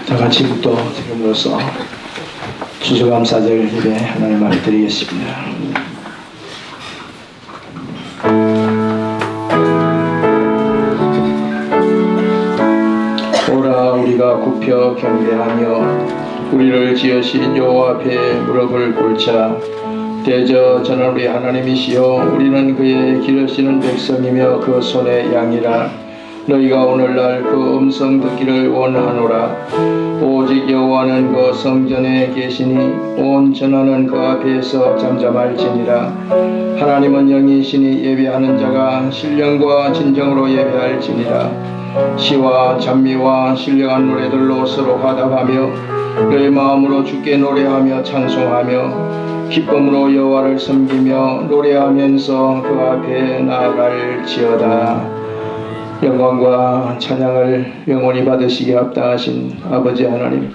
다 같이 묵도 드림으로써 추수감사절 예배 하나님 말을 드리겠습니다. 오라 우리가 굽혀 경배하며 우리를 지으신 여호와 앞에 무릎을 꿇자. 대저 전한 우리 하나님이시여 우리는 그의 기르시는 백성이며 그 손의 양이라. 너희가 오늘날 그 음성 듣기를 원하노라. 오직 여호와는 그 성전에 계시니 온 전하는 그 앞에서 잠잠할지니라. 하나님은 영이시니 예배하는 자가 신령과 진정으로 예배할지니라. 시와 찬미와 신령한 노래들로 서로 화답하며 너희 마음으로 주께 노래하며 찬송하며 기쁨으로 여호와를 섬기며 노래하면서 그 앞에 나아갈지어다. 영광과 찬양을 영원히 받으시기에 합당하신 아버지 하나님,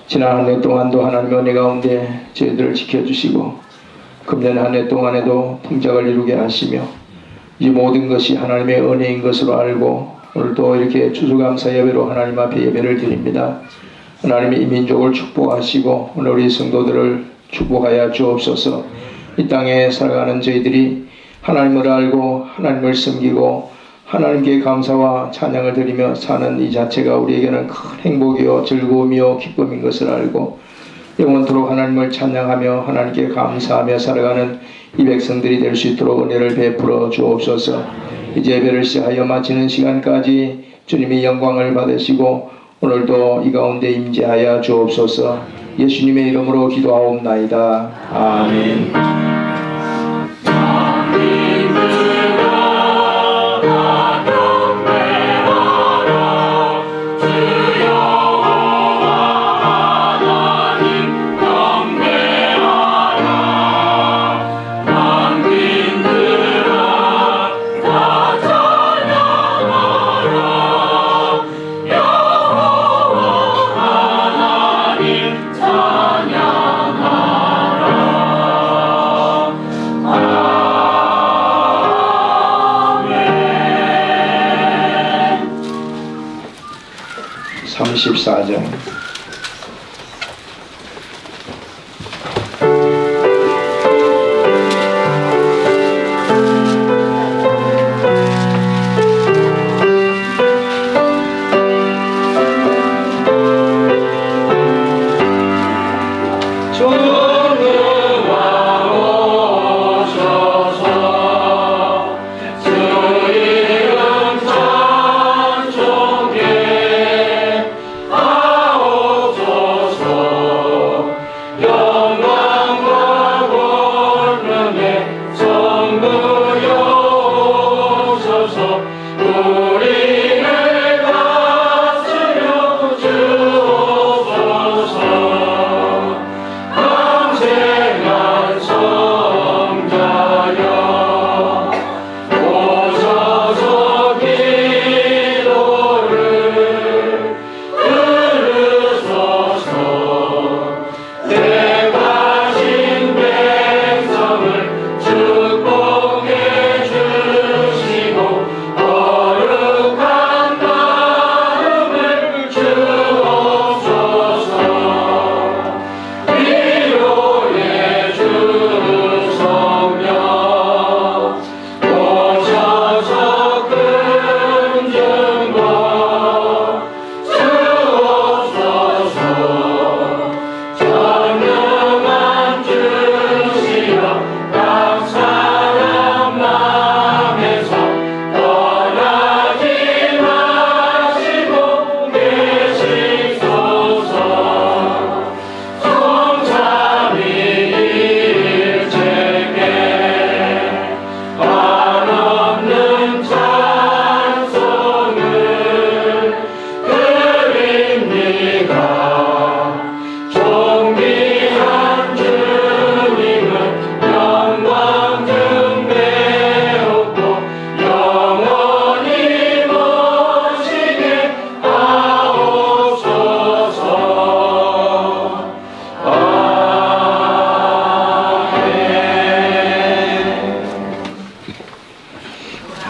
지난 한 해 동안도 하나님의 은혜 가운데 저희들을 지켜주시고 금년 한 해 동안에도 풍작을 이루게 하시며 이 모든 것이 하나님의 은혜인 것으로 알고 오늘도 이렇게 추수감사 예배로 하나님 앞에 예배를 드립니다. 하나님이 이 민족을 축복하시고 오늘 우리 성도들을 축복하여 주옵소서. 이 땅에 살아가는 저희들이 하나님을 알고 하나님을 섬기고 하나님께 감사와 찬양을 드리며 사는 이 자체가 우리에게는 큰 행복이요 즐거움이요 기쁨인 것을 알고 영원토록 하나님을 찬양하며 하나님께 감사하며 살아가는 이 백성들이 될 수 있도록 은혜를 베풀어 주옵소서. 이제 예배를 시작하여 마치는 시간까지 주님이 영광을 받으시고 오늘도 이 가운데 임재하여 주옵소서. 예수님의 이름으로 기도하옵나이다. 아멘. 장 34장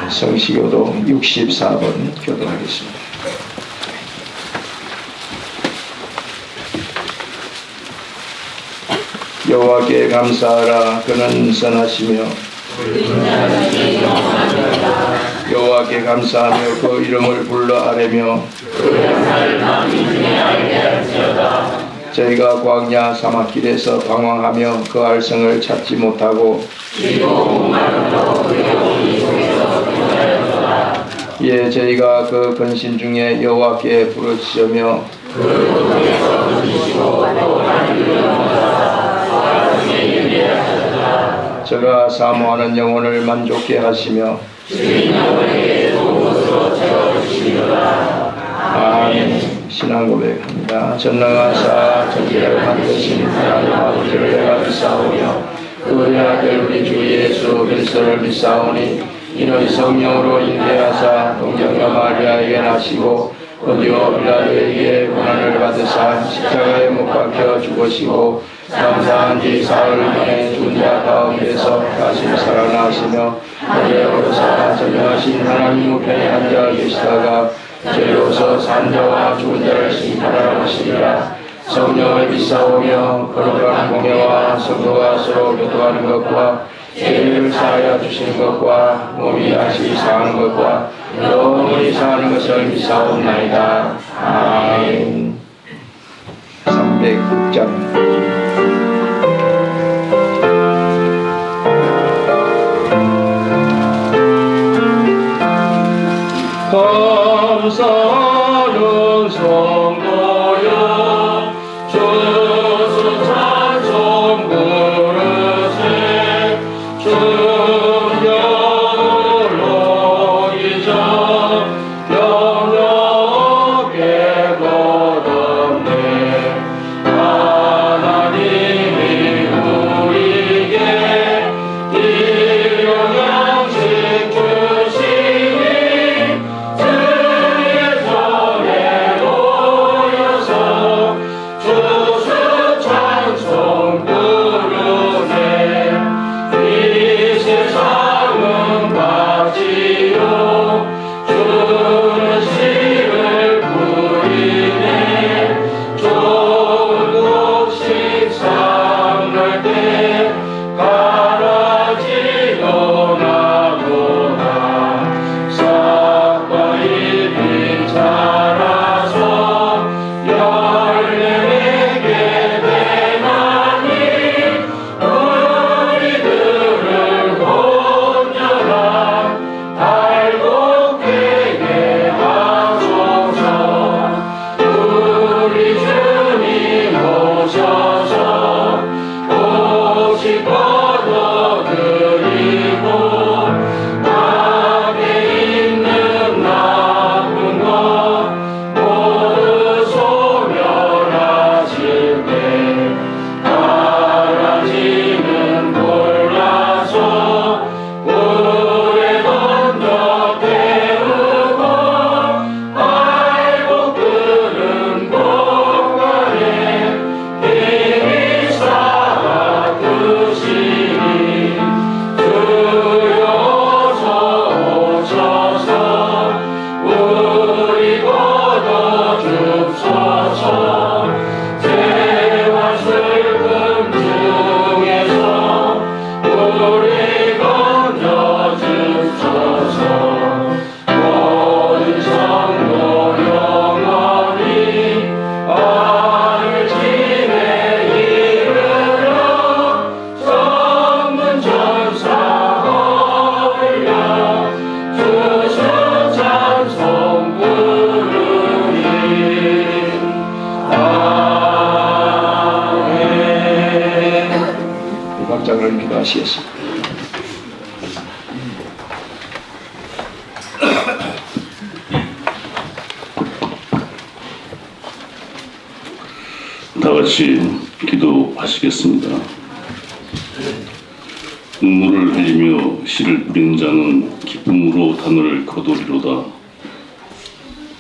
성시교도 64번 교도하겠습니다. 여호와께 감사하라. 그는 선하시며 여호와께 감사하며 그 이름을 불러 아뢰며 저희가 광야 사막길에서 방황하며 그 알성을 찾지 못하고 예, 저희가 그 근심 중에 여호와께 부르짖으며 저가 사모하는 영혼을 만족케 하시며 아멘. 신앙 고백합니다. 전능하사 전지를 만드신 하나님 아버지를 내가 믿사오며 그의 아들 우리 주 예수 그리스도를 믿사오니 이는 성령으로 인도하사 동정녀 마리아에게 나시고 본디오 빌라도에게 고난을 받으사 십자가에 못 박혀 죽으시고 감사한 지 사흘 만에 죽은 자 가운데서 다시 살아나시며 하늘에 오르사 전능하신 하나님 우편에 앉아 계시다가 죄로서 산 자와 죽은 자를 심판하러 오시리라. 성령을 믿사오며 거룩한 공예와 성도가 서로 교통하는 것과 죄를 사하여 주시는 것과 몸이 다시 사하는 것과 영원히 사하는 것을 믿사옵나이다. 아멘. 306장 감사하는 성도여 주수 찬송 부르세 주여를 어기자 영역에 거듭네 하나님이 우리에게 이 영양식 주시니 박장을 기도하시겠습니다. 다 같이 기도하시겠습니다. 눈물을 흘리며 씨를 뿌리는 자는 기쁨으로 단을 거두리로다.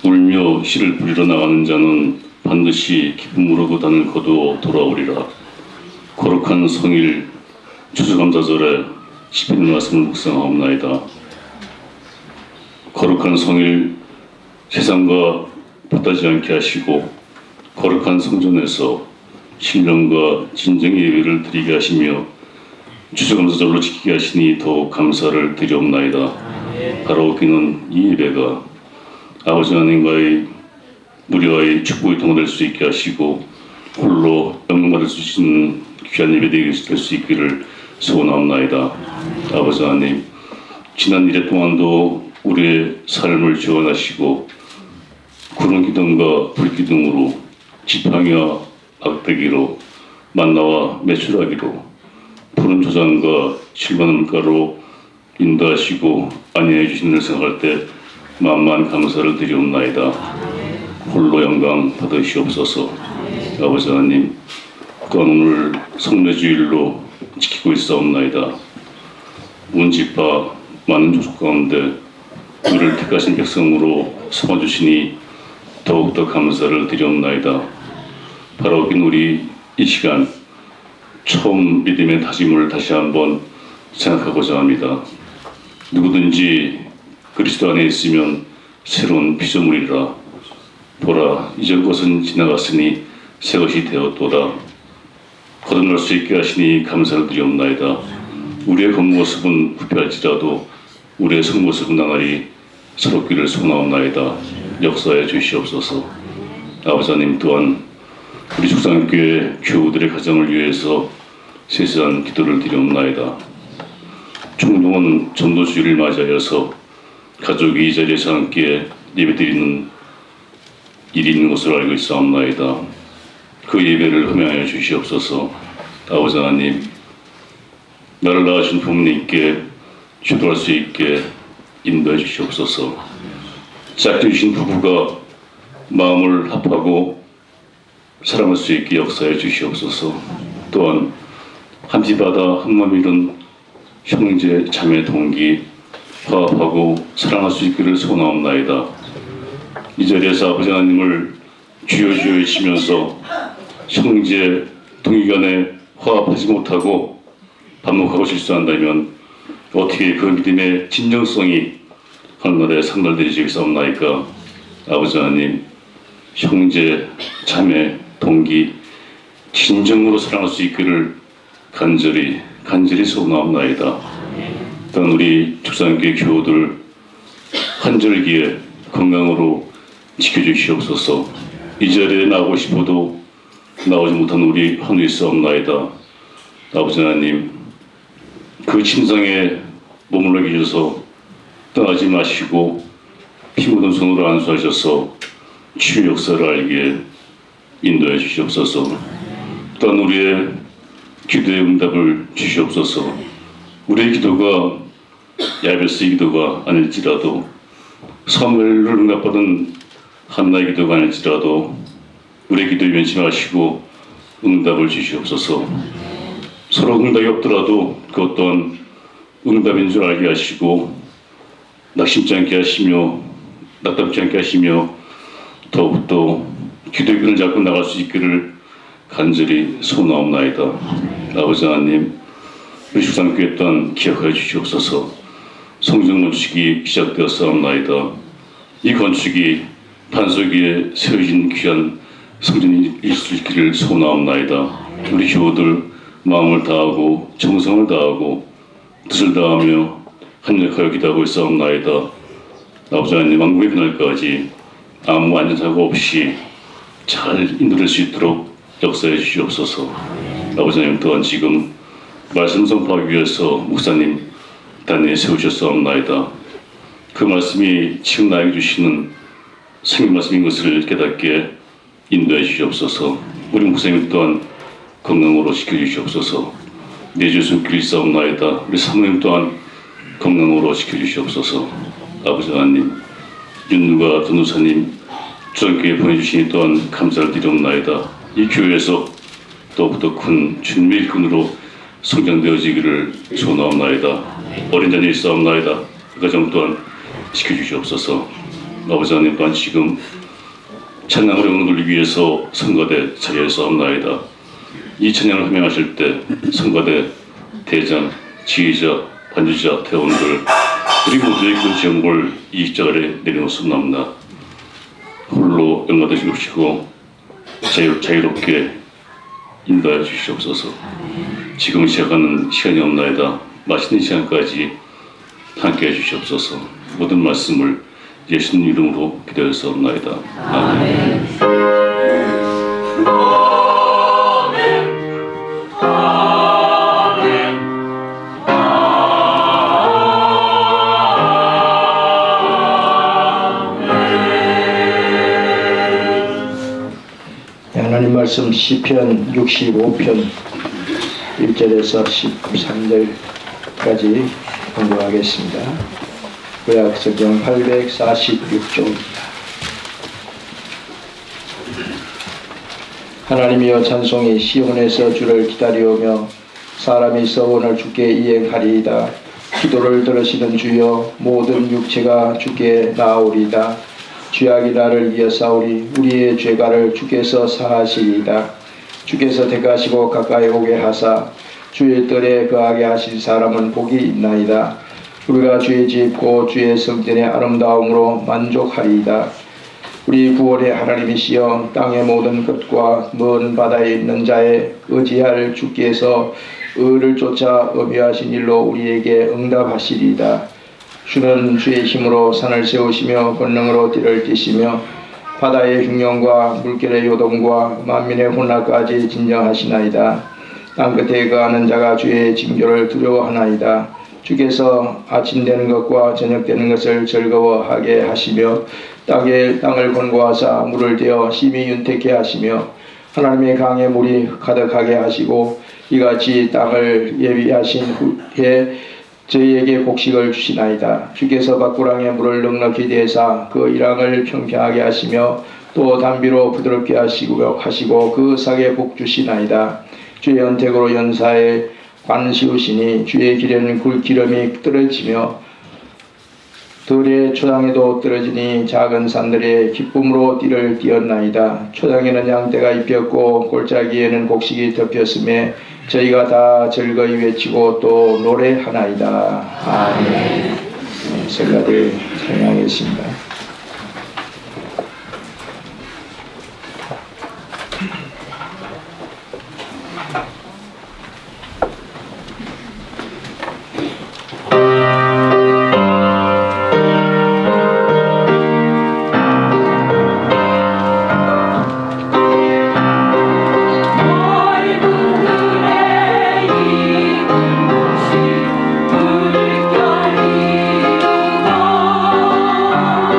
울며 씨를 뿌리러 나가는 자는 반드시 기쁨으로 그 단을 거두어 돌아오리라. 거룩한 성일 추수감사절에 시편 말씀을 묵상하옵나이다. 거룩한 성일 세상과 붙하지 않게 하시고 거룩한 성전에서 신령과 진정의 예배를 드리게 하시며 추수감사절로 지키게 하시니 더욱 감사를 드리옵나이다. 바라옵기는 이 예배가 아버지 하나님과의 우리와의 축복이 통할 수 있게 하시고 홀로 영광받을 수 있는 귀한 예배 될 수 있기를 소원하옵나이다. 아버지 하나님, 지난 일해 동안도 우리의 삶을 지원하시고 구름 기둥과 불 기둥으로 지팡이와 악대기로 만나와 매출하기로 푸른 조장과 실만한 물가로 인도하시고 안내해 주시는 일 생각할 때 만만 감사를 드리옵나이다. 홀로 영광 받으시옵소서. 아버지 하나님, 또한 오늘 성례주일로 지키고 있사옵나이다. 운집바 많은 족속 가운데 우리를 택하신 백성으로 삼아주시니 더욱더 감사를 드리옵나이다. 바라오긴 우리 이 시간 처음 믿음의 다짐을 다시 한번 생각하고자 합니다. 누구든지 그리스도 안에 있으면 새로운 피조물이라. 보라, 이전 것은 지나갔으니 새 것이 되었도다. 거듭날 수 있게 하시니 감사를 드리옵나이다. 우리의 겉모습은 부패할지라도 우리의 속모습은 나날이 새롭기를 소원하옵나이다. 역사해 주시옵소서. 아버지 하나님, 또한 우리 축산교회 교우들의 가정을 위해서 세세한 기도를 드리옵나이다. 총동원 전도주의를 맞이하여서 가족이 이 자리에서 함께 예배드리는 일이 있는 것으로 알고 있사옵나이다. 그 예배를 흠양하여 주시옵소서. 아버지 하나님, 나를 낳으신 부모님께 기도할 수 있게 인도해 주시옵소서. 짝지으신 부부가 마음을 합하고 사랑할 수 있게 역사해 주시옵소서. 또한 한 집바다 한 몸 이룬 형제 자매 동기 화합하고 사랑할 수 있기를 소원하옵나이다. 이 자리에서 아버지 하나님을 주여 주여 외치면서 형제 동기 간에 화합하지 못하고 반목하고 실수한다면 어떻게 그 믿음의 진정성이 하늘나라에 상달되시겠사옵나이까. 아버지 하나님, 형제 자매 동기 진정으로 사랑할 수 있기를 간절히 소원하옵나이다. 또한 우리 축산교회 교우들 한절기에 건강으로 지켜주시옵소서. 이 자리에 나오고 싶어도 나오지 못한 우리 한우 있사옵나이다. 아버지 하나님, 그 침상에 머물러 계셔서 떠나지 마시고 피 묻은 손으로 안수하셔서 치유 역사를 알게 인도해 주시옵소서. 또한 우리의 기도의 응답을 주시옵소서. 우리의 기도가 야베스의 기도가 아닐지라도 사무엘을 응답받은 한나의 기도가 아닐지라도 우리의 기도에 면심하시고 응답을 주시옵소서. 서로 응답이 없더라도 그것 또한 응답인 줄 알게 하시고 낙심치 않게 하시며 낙담치 않게 하시며 더욱더 기도의 끈을 잡고 나갈 수 있기를 간절히 소원하옵나이다. 아버지 하나님, 우리 축산교회 또한 기억하여 주시옵소서. 성전 건축이 시작되었사옵나이다. 이 건축이 반석 위에 세워진 귀한 성전이 있을 수 있기를 소원하옵나이다. 우리 교우들 마음을 다하고 정성을 다하고 뜻을 다하며 한력하여 기도하고 있사옵나이다. 아버지 하나님, 왕국의 그날까지 아무 안전사고 없이 잘 인도될 수 있도록 역사해 주시옵소서. 아버지 하나님, 또한 지금 말씀 선포하기 위해서 목사님 단위에 세우셨사옵나이다. 그 말씀이 지금 나에게 주시는 생명 말씀인 것을 깨닫게 인도해 주시옵소서. 우리 목사님 또한 건강으로 지켜주시옵소서. 내주 손길 있사옵나이다. 우리 사모님 또한 건강으로 지켜주시옵소서. 아버지 하나님, 윤누가 전도사님 주안교회 보내주시니 또한 감사를 드리옵나이다. 이 교회에서 더욱더 큰 주님의 일꾼으로 성장되어지기를 소원하옵나이다. 어린 자녀 있사옵나이다. 그 가정 또한 지켜주시옵소서. 아버지 하나님, 또한 지금 찬양을 영광 돌리기 위해서 성가대 자리에 서옵나이다. 이 찬양을 함양하실 때 성가대 대장, 지휘자, 반주자, 대원들 우리 모두의 그 지원을 이 십자가에 내려놓습니다. 복된 받으시옵시고 자유롭게 인도하여 주시옵소서. 지금 시작하는 시간이 없나이다. 맛있는 시간까지 함께해 주시옵소서. 모든 말씀을 예수님 이름으로 기도하였사옵나이다. 아멘. 하나님 말씀 시편 65편 1절에서 13절까지 공부하겠습니다. 구약성경 846쪽입니다. 하나님이여 찬송이 시온에서 주를 기다리오며 사람이 서원을 주께 이행하리이다. 기도를 들으시는 주여 모든 육체가 주께 나오리이다. 죄악이 나를 이어싸우리 우리의 죄가를 주께서 사하시리이다. 주께서 택하시고 가까이 오게 하사 주의 뜰에 거하게 하신 사람은 복이 있나이다. 우리가 주의 집 곧 주의 성전의 아름다움으로 만족하리이다. 우리 구원의 하나님이시여 땅의 모든 것과 먼 바다에 있는 자에 의지할 주께서 의를 쫓아 엄유하신 일로 우리에게 응답하시리이다. 주는 주의 힘으로 산을 세우시며 권능으로 띠를 띠시며 바다의 흉령과 물결의 요동과 만민의 혼란까지 진정하시나이다. 땅끝에 거하는 자가 주의 징조를 두려워하나이다. 주께서 아침 되는 것과 저녁 되는 것을 즐거워하게 하시며 땅을 권고하사 물을 대어 심히 윤택케 하시며 하나님의 강에 물이 가득하게 하시고 이같이 땅을 예비하신 후에 저희에게 곡식을 주시나이다. 주께서 밭구랑에 물을 넉넉히 대사 그 일항을 평평하게 하시며 또 담비로 부드럽게 하시고 그 삭에 복 주시나이다. 주의 언택으로 연사에 관 씌우시니 주의 길에는 기름이 떨어지며 들의 초장에도 떨어지니 작은 산들의 기쁨으로 띠를 띄었나이다. 초장에는 양떼가 입혔고 골짜기에는 곡식이 덮였음에 저희가 다 즐거이 외치고 또 노래하나이다. 아멘. 설가들 찬양하겠습니다. 물결이 오고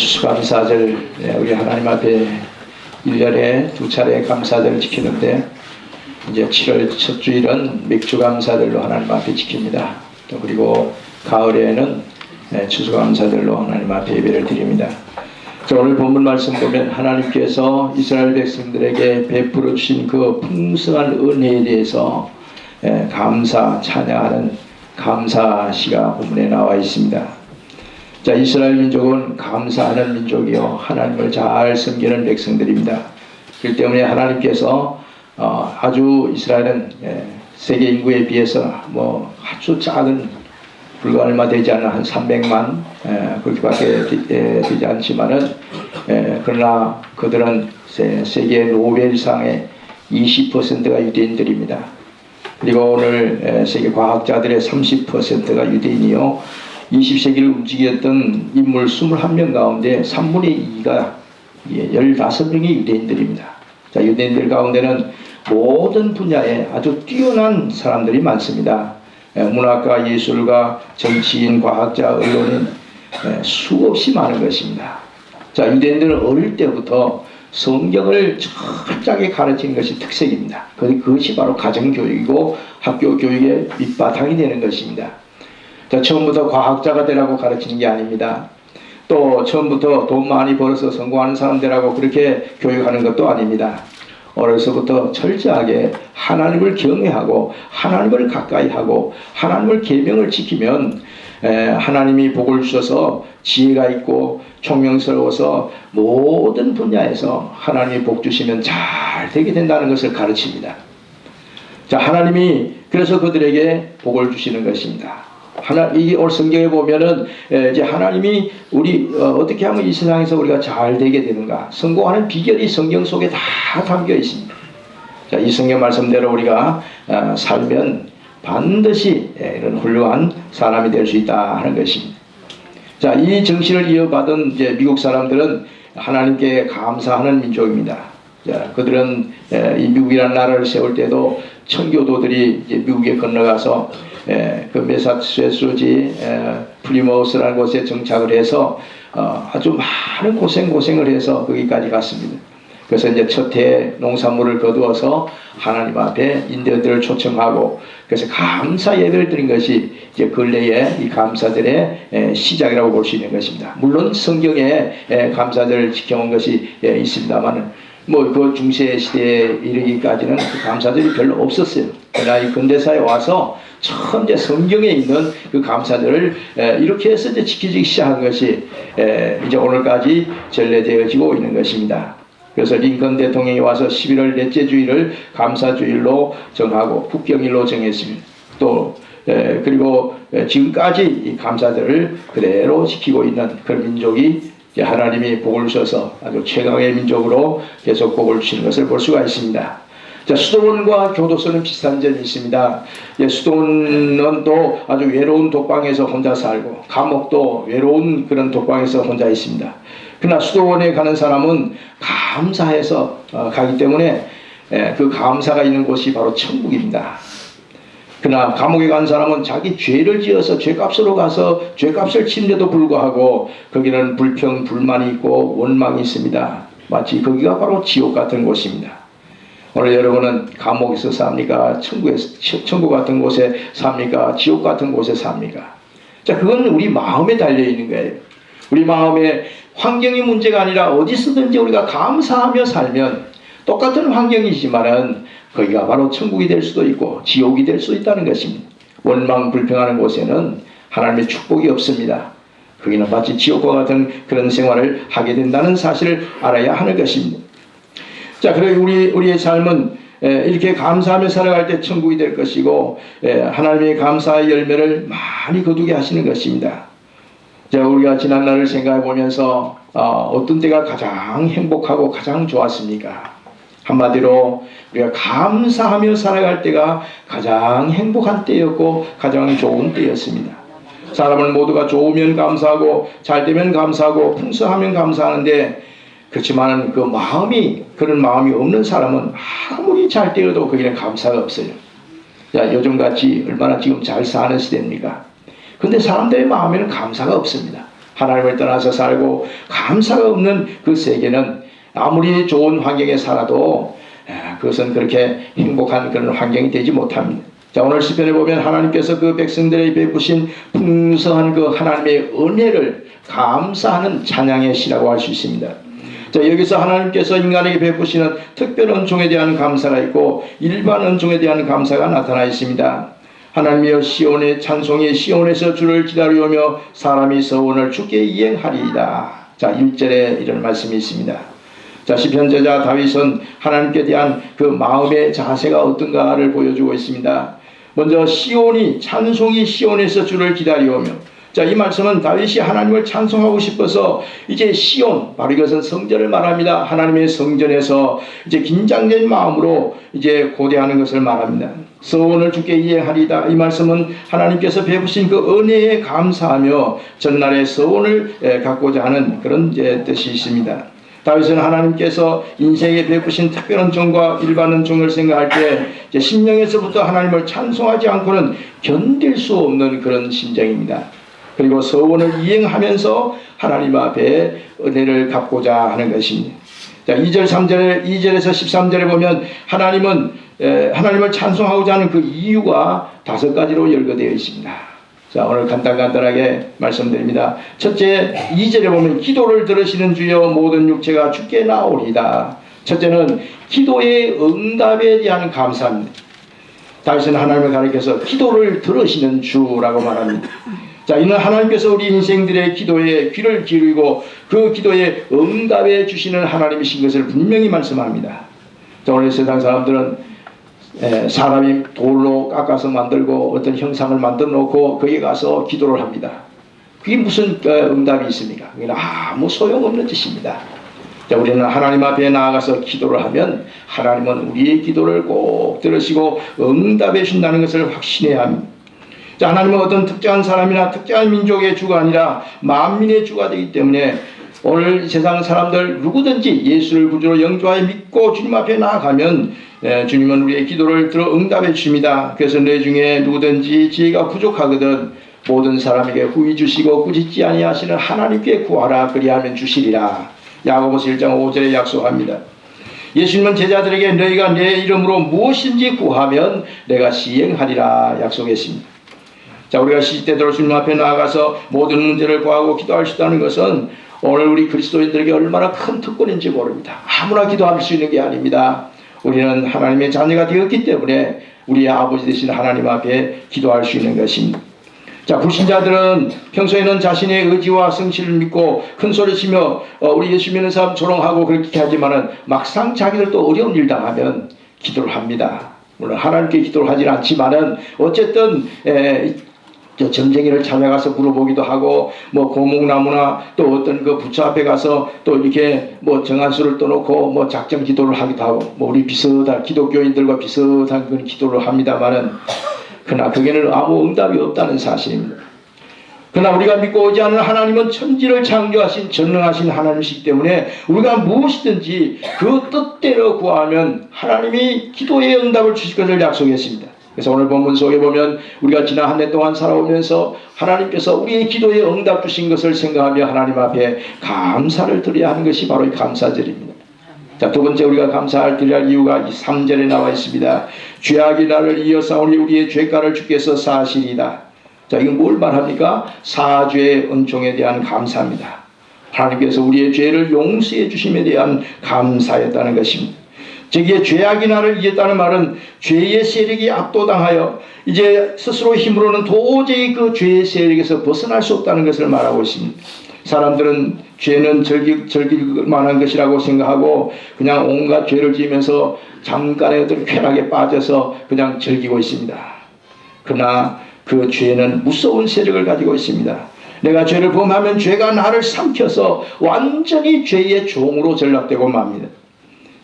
추수감사절 우리 하나님 앞에 1년에 2차례 감사절을 지키는데 이제 7월 첫 주일은 맥주감사절로 하나님 앞에 지킵니다. 또 그리고 가을에는 추수감사절로 하나님 앞에 예배를 드립니다. 오늘 본문 말씀 보면 하나님께서 이스라엘 백성들에게 베풀어 주신 그 풍성한 은혜에 대해서 감사 찬양하는 감사시가 본문에 나와 있습니다. 자, 이스라엘 민족은 감사하는 민족이요 하나님을 잘 섬기는 백성들입니다. 그렇기 때문에 하나님께서 아주 이스라엘은 세계 인구에 비해서 아주 작은 불과 얼마 되지 않은 한 300만 그렇게밖에 되지 않지만은 그러나 그들은 세계 노벨상의 20%가 유대인들입니다. 그리고 오늘 세계 과학자들의 30%가 유대인이요 20세기를 움직였던 인물 21명 가운데 3분의 2가 15명이 유대인들입니다. 자, 유대인들 가운데는 모든 분야에 아주 뛰어난 사람들이 많습니다. 문학가, 예술가, 정치인, 과학자, 언론인 수없이 많은 것입니다. 자, 유대인들은 어릴 때부터 성경을 철저하게 가르치는 것이 특색입니다. 그것이 바로 가정교육이고 학교 교육의 밑바탕이 되는 것입니다. 자, 처음부터 과학자가 되라고 가르치는 게 아닙니다. 또 처음부터 돈 많이 벌어서 성공하는 사람 되라고 그렇게 교육하는 것도 아닙니다. 어려서부터 철저하게 하나님을 경외하고 하나님을 가까이 하고 하나님을 계명을 지키면 하나님이 복을 주셔서 지혜가 있고 총명스러워서 모든 분야에서 하나님이 복 주시면 잘 되게 된다는 것을 가르칩니다. 자, 하나님이 그래서 그들에게 복을 주시는 것입니다. 이 오늘 성경에 보면은 이제 하나님이 우리 어떻게 하면 이 세상에서 우리가 잘 되게 되는가 성공하는 비결이 성경 속에 다 담겨 있습니다. 자, 이 성경 말씀대로 우리가 살면 반드시 이런 훌륭한 사람이 될 수 있다 하는 것입니다. 자, 이 정신을 이어받은 이제 미국 사람들은 하나님께 감사하는 민족입니다. 자, 그들은 이 미국이라는 나라를 세울 때도 청교도들이 이제 미국에 건너가서 그 매사추세츠주 플리머우스라는 곳에 정착을 해서 아주 많은 고생을 해서 거기까지 갔습니다. 그래서 이제 첫 해 농산물을 거두어서 하나님 앞에 인디언들을 초청하고 그래서 감사 예배를 드린 것이 이제 근래에 이 감사절의 시작이라고 볼 수 있는 것입니다. 물론 성경에 감사절을 지켜온 것이 있습니다만은 그 중세 시대에 이르기까지는 그 감사절이 별로 없었어요. 그러나 이 근대사에 와서 처음 이제 성경에 있는 그 감사절을 이렇게 해서 이제 지키기 시작한 것이 이제 오늘까지 전래되어지고 있는 것입니다. 그래서 링컨 대통령이 와서 11월 넷째 주일을 감사주일로 정하고 국경일로 정했습니다. 또 그리고 지금까지 이 감사절을 그대로 지키고 있는 그런 민족이 하나님이 복을 주셔서 아주 최강의 민족으로 계속 복을 주시는 것을 볼 수가 있습니다. 자, 수도원과 교도소는 비슷한 점이 있습니다. 수도원은 또 아주 외로운 독방에서 혼자 살고 감옥도 외로운 그런 독방에서 혼자 있습니다. 그러나 수도원에 가는 사람은 감사해서 가기 때문에 그 감사가 있는 곳이 바로 천국입니다. 그러나 감옥에 간 사람은 자기 죄를 지어서 죄값으로 가서 죄값을 치는데도 불구하고 거기는 불평, 불만이 있고 원망이 있습니다. 마치 거기가 바로 지옥 같은 곳입니다. 오늘 여러분은 감옥에서 삽니까? 천국 같은 곳에 삽니까? 지옥 같은 곳에 삽니까? 자, 그건 우리 마음에 달려있는 거예요. 우리 마음의 환경이 문제가 아니라 어디서든지 우리가 감사하며 살면 똑같은 환경이지만은 거기가 바로 천국이 될 수도 있고 지옥이 될 수도 있다는 것입니다. 원망 불평하는 곳에는 하나님의 축복이 없습니다. 거기는 마치 지옥과 같은 그런 생활을 하게 된다는 사실을 알아야 하는 것입니다. 자, 그리고 우리의 삶은 이렇게 감사하며 살아갈 때 천국이 될 것이고 하나님의 감사의 열매를 많이 거두게 하시는 것입니다. 자, 우리가 지난 날을 생각해 보면서 어떤 때가 가장 행복하고 가장 좋았습니까? 한마디로 우리가 감사하며 살아갈 때가 가장 행복한 때였고 가장 좋은 때였습니다. 사람은 모두가 좋으면 감사하고 잘 되면 감사하고 풍성하면 감사하는데 그렇지만 그런 마음이 없는 사람은 아무리 잘 되어도 거기는 감사가 없어요. 자, 요즘같이 얼마나 지금 잘 사는 시대입니까? 근데 사람들의 마음에는 감사가 없습니다. 하나님을 떠나서 살고 감사가 없는 그 세계는 아무리 좋은 환경에 살아도 그것은 그렇게 행복한 그런 환경이 되지 못합니다. 자, 오늘 시편에 보면 하나님께서 그 백성들에게 베푸신 풍성한 그 하나님의 은혜를 감사하는 찬양의 시라고 할 수 있습니다. 자, 여기서 하나님께서 인간에게 베푸시는 특별 은총에 대한 감사가 있고 일반 은총에 대한 감사가 나타나 있습니다. 하나님이여 시온의 찬송이 시온에서 주를 기다리오며 사람이 서원을 주께 이행하리이다. 자, 1절에 이런 말씀이 있습니다. 자, 시편 저자 다윗은 하나님께 대한 그 마음의 자세가 어떤가를 보여주고 있습니다. 먼저 시온이 찬송이 시온에서 주를 기다리오며, 자, 이 말씀은 다윗이 하나님을 찬송하고 싶어서 이제 시온, 바로 이것은 성전을 말합니다. 하나님의 성전에서 이제 긴장된 마음으로 이제 고대하는 것을 말합니다. 서원을 주께 이행하리다. 이 말씀은 하나님께서 베푸신 그 은혜에 감사하며 전날의 서원을 갖고자 하는 그런 뜻이 있습니다. 다윗은 하나님께서 인생에 베푸신 특별한 종과 일반은 종을 생각할 때 심령에서부터 하나님을 찬송하지 않고는 견딜 수 없는 그런 심정입니다. 그리고 서원을 이행하면서 하나님 앞에 은혜를 갚고자 하는 것입니다. 자, 2절, 3절에 2절에서 13절에 보면 하나님을 찬송하고자 하는 그 이유가 5가지로 열거되어 있습니다. 자, 오늘 간단하게 말씀드립니다. 첫째, 2절에 보면 기도를 들으시는 주여 모든 육체가 주께 나오리다. 첫째는 기도의 응답에 대한 감사입니다. 다윗은 하나님을 가리켜서 기도를 들으시는 주라고 말합니다. 자, 이는 하나님께서 우리 인생들의 기도에 귀를 기울이고 그 기도에 응답해 주시는 하나님이신 것을 분명히 말씀합니다. 자, 오늘 세상 사람들은 사람이 돌로 깎아서 만들고 어떤 형상을 만들어 놓고 거기에 가서 기도를 합니다. 그게 무슨 응답이 있습니까? 그게 아무 소용없는 짓입니다. 자, 우리는 하나님 앞에 나아가서 기도를 하면 하나님은 우리의 기도를 꼭 들으시고 응답해 준다는 것을 확신해야 합니다. 자, 하나님은 어떤 특정한 사람이나 특정한 민족의 주가 아니라 만민의 주가 되기 때문에 오늘 세상 사람들 누구든지 예수를 구주로 영접하여 믿고 주님 앞에 나아가면 주님은 우리의 기도를 들어 응답해 주십니다. 그래서 내 중에 누구든지 지혜가 부족하거든 모든 사람에게 후히 주시고 꾸짖지 아니하시는 하나님께 구하라 그리하면 주시리라. 야고보서 1장 5절에 약속합니다. 예수님은 제자들에게 너희가 내 이름으로 무엇인지 구하면 내가 시행하리라 약속했습니다. 자, 우리가 시시때대로 주님 앞에 나아가서 모든 문제를 구하고 기도할 수 있다는 것은 오늘 우리 그리스도인들에게 얼마나 큰 특권인지 모릅니다. 아무나 기도할 수 있는 게 아닙니다. 우리는 하나님의 자녀가 되었기 때문에 우리의 아버지 되신 하나님 앞에 기도할 수 있는 것입니다. 자, 불신자들은 평소에는 자신의 의지와 성실을 믿고 큰 소리치며 우리 예수 믿는 사람 조롱하고 그렇게 하지만은 막상 자기들도 어려운 일 당하면 기도를 합니다. 물론 하나님께 기도를 하지는 않지만은 어쨌든 점쟁이를 찾아가서 물어보기도 하고 고목나무나 또 어떤 그 부처 앞에 가서 또 이렇게 정한수를 떠놓고 작정 기도를 하기도 하고 우리 비슷한 기독교인들과 비슷한 그런 기도를 합니다만은 그러나 그게는 아무 응답이 없다는 사실입니다. 그러나 우리가 믿고 의지하는 하나님은 천지를 창조하신 전능하신 하나님이시기 때문에 우리가 무엇이든지 그 뜻대로 구하면 하나님이 기도의 응답을 주실 것을 약속했습니다. 그래서 오늘 본문 속에 보면 우리가 지난 한 해 동안 살아오면서 하나님께서 우리의 기도에 응답 주신 것을 생각하며 하나님 앞에 감사를 드려야 하는 것이 바로 이 감사절입니다. 자, 두 번째 우리가 감사할 드려야 할 이유가 이 3절에 나와 있습니다. 죄악이 나를 이어싸우니 우리의 죄가를 주께서 사하시리이다. 자, 이건 뭘 말합니까? 사죄의 은총에 대한 감사입니다. 하나님께서 우리의 죄를 용서해 주심에 대한 감사였다는 것입니다. 저기에 죄악이 나를 이겼다는 말은 죄의 세력이 압도당하여 이제 스스로 힘으로는 도저히 그 죄의 세력에서 벗어날 수 없다는 것을 말하고 있습니다. 사람들은 죄는 즐길 만한 것이라고 생각하고 그냥 온갖 죄를 지으면서 잠깐의 어떤 쾌락에 빠져서 그냥 즐기고 있습니다. 그러나 그 죄는 무서운 세력을 가지고 있습니다. 내가 죄를 범하면 죄가 나를 삼켜서 완전히 죄의 종으로 전락되고 맙니다.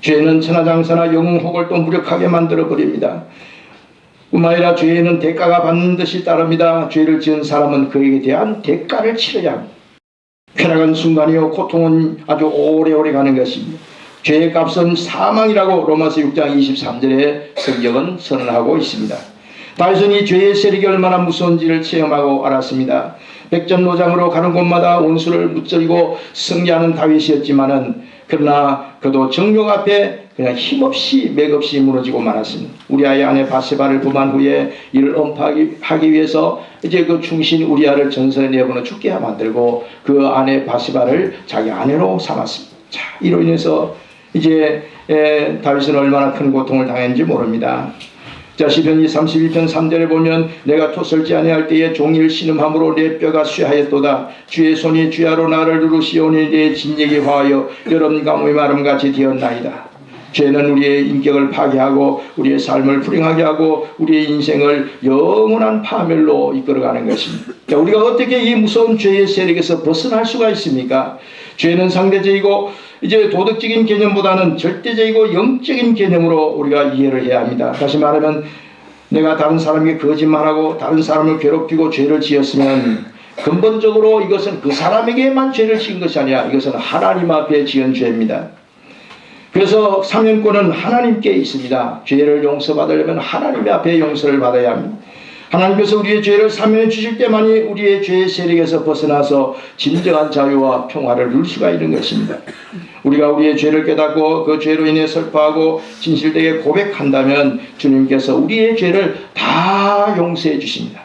죄는 천하장사나 영웅혹을 또 무력하게 만들어버립니다. 뿐만 아니라 죄에는 대가가 반드시 따릅니다. 죄를 지은 사람은 그에게 대한 대가를 치러야 합니다. 쾌락은 순간이요 고통은 아주 오래오래 가는 것입니다. 죄의 값은 사망이라고 로마서 6장 23절에 성경은 선언하고 있습니다. 다윗은 이 죄의 세력이 얼마나 무서운지를 체험하고 알았습니다. 백전노장으로 가는 곳마다 원수를 무찌르고 승리하는 다윗이었지만은 그러나 그도 정욕 앞에 그냥 힘없이 맥없이 무너지고 말았습니다. 우리아의 아내 바세바를 범한 후에 이를 언파하기 위해서 이제 그 충신 우리아를 전선에 내보내 죽게 만들고 그 아내 바세바를 자기 아내로 삼았습니다. 자, 이로 인해서 이제 다윗은 얼마나 큰 고통을 당했는지 모릅니다. 자, 시편 32편 3절에 보면 내가 토설지 아니할 때에 종일 신음함으로 내 뼈가 쇠하였도다. 주의 손이 주야로 나를 누르시오니 내 진액이 화하여 여름 가뭄의 마름같이 되었나이다. 죄는 우리의 인격을 파괴하고 우리의 삶을 불행하게 하고 우리의 인생을 영원한 파멸로 이끌어가는 것입니다. 자, 우리가 어떻게 이 무서운 죄의 세력에서 벗어날 수가 있습니까? 죄는 상대적이고 이제 도덕적인 개념보다는 절대적이고 영적인 개념으로 우리가 이해를 해야 합니다. 다시 말하면 내가 다른 사람에게 거짓말하고 다른 사람을 괴롭히고 죄를 지었으면 근본적으로 이것은 그 사람에게만 죄를 지은 것이 아니라 이것은 하나님 앞에 지은 죄입니다. 그래서 사면권은 하나님께 있습니다. 죄를 용서받으려면 하나님 앞에 용서를 받아야 합니다. 하나님께서 우리의 죄를 사면해 주실 때만이 우리의 죄의 세력에서 벗어나서 진정한 자유와 평화를 누릴 수가 있는 것입니다. 우리가 우리의 죄를 깨닫고 그 죄로 인해 슬퍼하고 진실되게 고백한다면 주님께서 우리의 죄를 다 용서해 주십니다.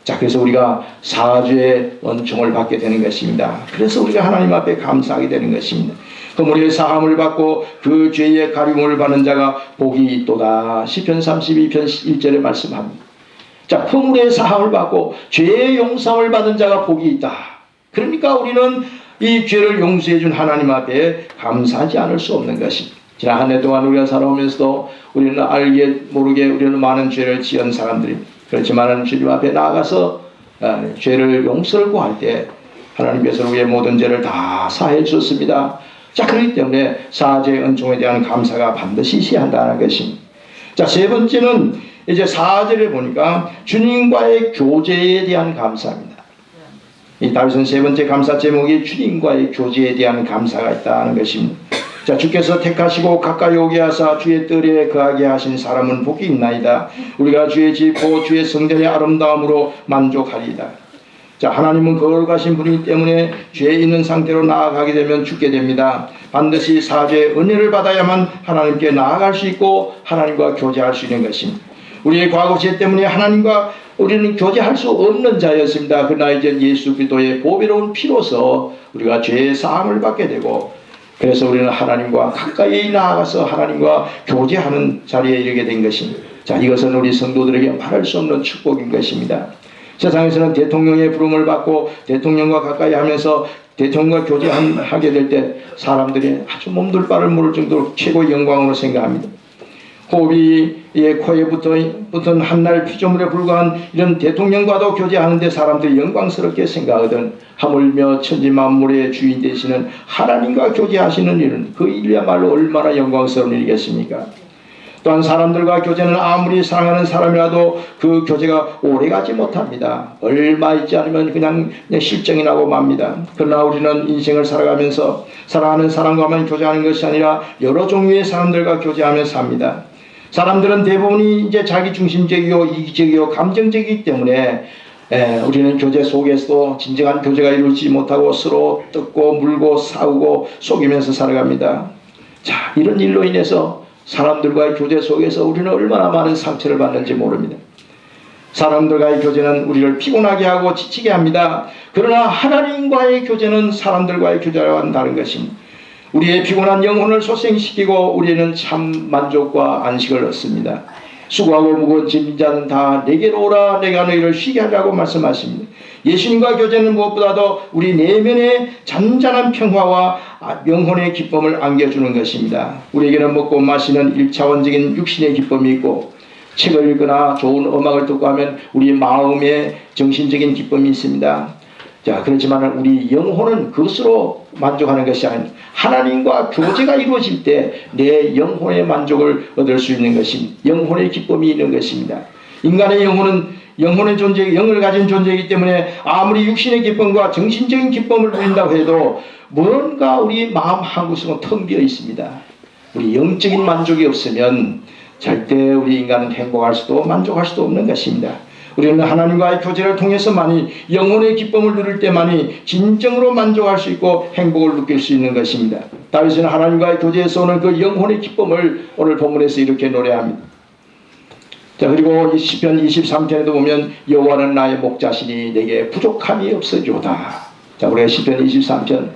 자, 그래서 우리가 사죄의 은총을 받게 되는 것입니다. 그래서 우리가 하나님 앞에 감사하게 되는 것입니다. 그럼 우리의 사함을 받고 그 죄의 가림을 받는 자가 복이 있도다. 시편 32편 1절에 말씀합니다. 자, 허물의 사함을 받고 죄의 용서를 받은 자가 복이 있다. 그러니까 우리는 이 죄를 용서해 준 하나님 앞에 감사하지 않을 수 없는 것입니다. 지난 한 해 동안 우리가 살아오면서도 우리는 알게 모르게 우리는 많은 죄를 지은 사람들입니다. 그렇지만 주님 앞에 나아가서 죄를 용서를 구할 때 하나님께서 우리의 모든 죄를 다 사해 주셨습니다. 자, 그렇기 때문에 사죄의 은총에 대한 감사가 반드시 있어야 한다는 것입니다. 자, 세 번째는 이제 4절에 보니까 주님과의 교제에 대한 감사입니다. 이 다윗은 세 번째 감사 제목이 주님과의 교제에 대한 감사가 있다는 것입니다. 자, 주께서 택하시고 가까이 오게 하사 주의 뜰에 거하게 하신 사람은 복이 있나이다. 우리가 주의 집 곧 주의 성전의 아름다움으로 만족하리이다. 자, 하나님은 거룩하신 분이기 때문에 죄 있는 상태로 나아가게 되면 죽게 됩니다. 반드시 사죄의 은혜를 받아야만 하나님께 나아갈 수 있고 하나님과 교제할 수 있는 것입니다. 우리의 과거 죄 때문에 하나님과 우리는 교제할 수 없는 자였습니다. 그러나 이제 예수 그리스도의 보배로운 피로서 우리가 죄의 사함을 받게 되고 그래서 우리는 하나님과 가까이 나아가서 하나님과 교제하는 자리에 이르게 된 것입니다. 자, 이것은 우리 성도들에게 말할 수 없는 축복인 것입니다. 세상에서는 대통령의 부름을 받고 대통령과 가까이 하면서 대통령과 교제하게 될 때 사람들이 아주 몸둘 바를 모를 정도로 최고의 영광으로 생각합니다. 호흡이 코에 붙은 한날 피조물에 불과한 이런 대통령과도 교제하는데 사람들이 영광스럽게 생각하거든 하물며 천지 만물의 주인 되시는 하나님과 교제하시는 일은 그 일이야말로 얼마나 영광스러운 일이겠습니까? 또한 사람들과 교제는 아무리 사랑하는 사람이라도 그 교제가 오래가지 못합니다. 얼마 있지 않으면 그냥 실정이 나고 맙니다. 그러나 우리는 인생을 살아가면서 사랑하는 사람과만 교제하는 것이 아니라 여러 종류의 사람들과 교제하며 삽니다. 사람들은 대부분이 이제 자기중심적이고 이기적이고 감정적이기 때문에 우리는 교제 속에서도 진정한 교제가 이루지 못하고 서로 뜯고 물고 싸우고 속이면서 살아갑니다. 자, 이런 일로 인해서 사람들과의 교제 속에서 우리는 얼마나 많은 상처를 받는지 모릅니다. 사람들과의 교제는 우리를 피곤하게 하고 지치게 합니다. 그러나 하나님과의 교제는 사람들과의 교제와는 다른 것입니다. 우리의 피곤한 영혼을 소생시키고 우리는 참 만족과 안식을 얻습니다. 수고하고 무거운 짐진 자는 다 내게로 오라 내가 너희를 쉬게 하라고 말씀하십니다. 예수님과 교제는 무엇보다도 우리 내면의 잔잔한 평화와 영혼의 기쁨을 안겨주는 것입니다. 우리에게는 먹고 마시는 1차원적인 육신의 기쁨이 있고 책을 읽거나 좋은 음악을 듣고 하면 우리 마음의 정신적인 기쁨이 있습니다. 자, 그렇지만 우리 영혼은 그것으로 만족하는 것이 아닌 하나님과 교제가 이루어질 때 내 영혼의 만족을 얻을 수 있는 것입니다. 영혼의 기쁨이 있는 것입니다. 인간의 영혼은 영혼의 존재, 영을 가진 존재이기 때문에 아무리 육신의 기쁨과 정신적인 기쁨을 누린다고 해도 뭔가 우리 마음 한구석은 텅 비어 있습니다. 우리 영적인 만족이 없으면 절대 우리 인간은 행복할 수도 만족할 수도 없는 것입니다. 우리는 하나님과의 교제를 통해서만이 영혼의 기쁨을 누릴 때만이 진정으로 만족할 수 있고 행복을 느낄 수 있는 것입니다. 다윗은 하나님과의 교제에서 오는 그 영혼의 기쁨을 오늘 본문에서 이렇게 노래합니다. 자, 그리고 이 시편 23편에도 보면 여호와는 나의 목자시니 내게 부족함이 없어지로다. 자, 우리가 시편 23편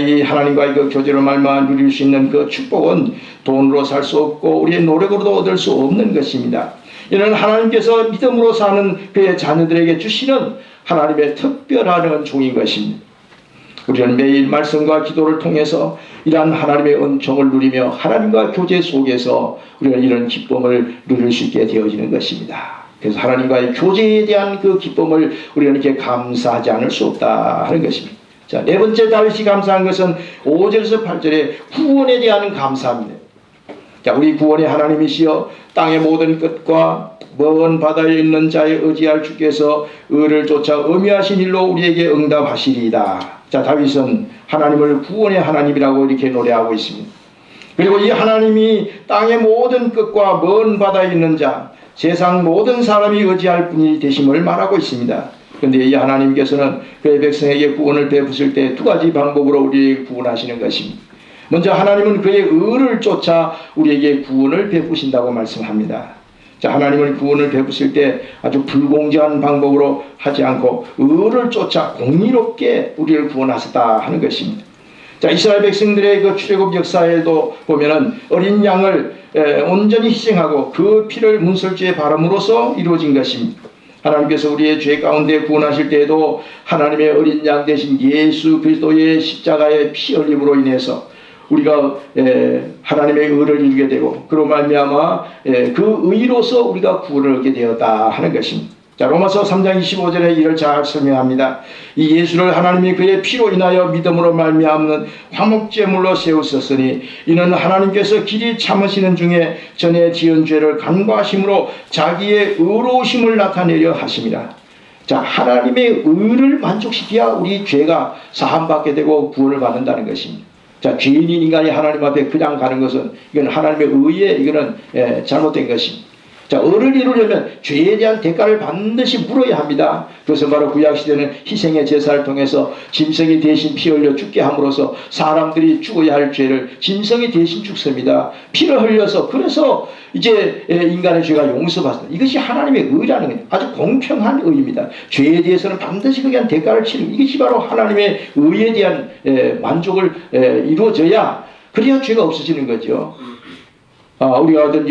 이 하나님과의 그 교제로 말미암아 누릴 수 있는 그 축복은 돈으로 살 수 없고 우리의 노력으로도 얻을 수 없는 것입니다. 이는 하나님께서 믿음으로 사는 그의 자녀들에게 주시는 하나님의 특별한 은총인 것입니다. 우리는 매일 말씀과 기도를 통해서 이러한 하나님의 은총을 누리며 하나님과 교제 속에서 우리는 이런 기쁨을 누릴 수 있게 되어지는 것입니다. 그래서 하나님과의 교제에 대한 그 기쁨을 우리는 이렇게 감사하지 않을 수 없다 하는 것입니다. 자, 네 번째 다윗이 감사한 것은 5절에서 8절에 구원에 대한 감사입니다. 자, 우리 구원의 하나님이시여 땅의 모든 끝과 먼 바다에 있는 자의 의지할 주께서 의를 쫓아 어미하신 일로 우리에게 응답하시리이다. 자, 다윗은 하나님을 구원의 하나님이라고 이렇게 노래하고 있습니다. 그리고 이 하나님이 땅의 모든 끝과 먼 바다에 있는 자, 세상 모든 사람이 의지할 분이 되심을 말하고 있습니다. 그런데 이 하나님께서는 그의 백성에게 구원을 베푸실 때 두 가지 방법으로 우리에게 구원하시는 것입니다. 먼저 하나님은 그의 의를 쫓아 우리에게 구원을 베푸신다고 말씀합니다. 자, 하나님은 구원을 베푸실 때 아주 불공정한 방법으로 하지 않고 의를 쫓아 공의롭게 우리를 구원하셨다 하는 것입니다. 자, 이스라엘 백성들의 그 출애굽 역사에도 보면은 어린 양을 온전히 희생하고 그 피를 문설주에 바름으로써 이루어진 것입니다. 하나님께서 우리의 죄 가운데 구원하실 때에도 하나님의 어린 양 대신 예수 그리스도의 십자가의 피 흘림으로 인해서 우리가 하나님의 의를 이루게 되고 그로 말미암아 그 의로서 우리가 구원을 얻게 되었다 하는 것입니다. 자, 로마서 3장 25절에 이를 잘 설명합니다. 이 예수를 하나님이 그의 피로 인하여 믿음으로 말미암는 화목제물로 세우셨으니 이는 하나님께서 길이 참으시는 중에 전에 지은 죄를 간과하심으로 자기의 의로우심을 나타내려 하심이라. 자, 하나님의 의를 만족시켜야 우리 죄가 사함받게 되고 구원을 받는다는 것입니다. 자, 죄인인 인간이 하나님 앞에 그냥 가는 것은 이건 하나님의 의에 이거는 잘못된 것입니다. 자, 의를 이루려면 죄에 대한 대가를 반드시 물어야 합니다. 그것은 바로 구약시대는 희생의 제사를 통해서 짐승이 대신 피 흘려 죽게 함으로써 사람들이 죽어야 할 죄를 짐승이 대신 죽습니다. 피를 흘려서 그래서 이제 인간의 죄가 용서받습니다. 이것이 하나님의 의라는 거예요. 아주 공평한 의입니다. 죄에 대해서는 반드시 그에 대한 대가를 치르는 이것이 바로 하나님의 의에 대한 만족을 이루어져야 그래야 죄가 없어지는 거죠. 우리가 어떤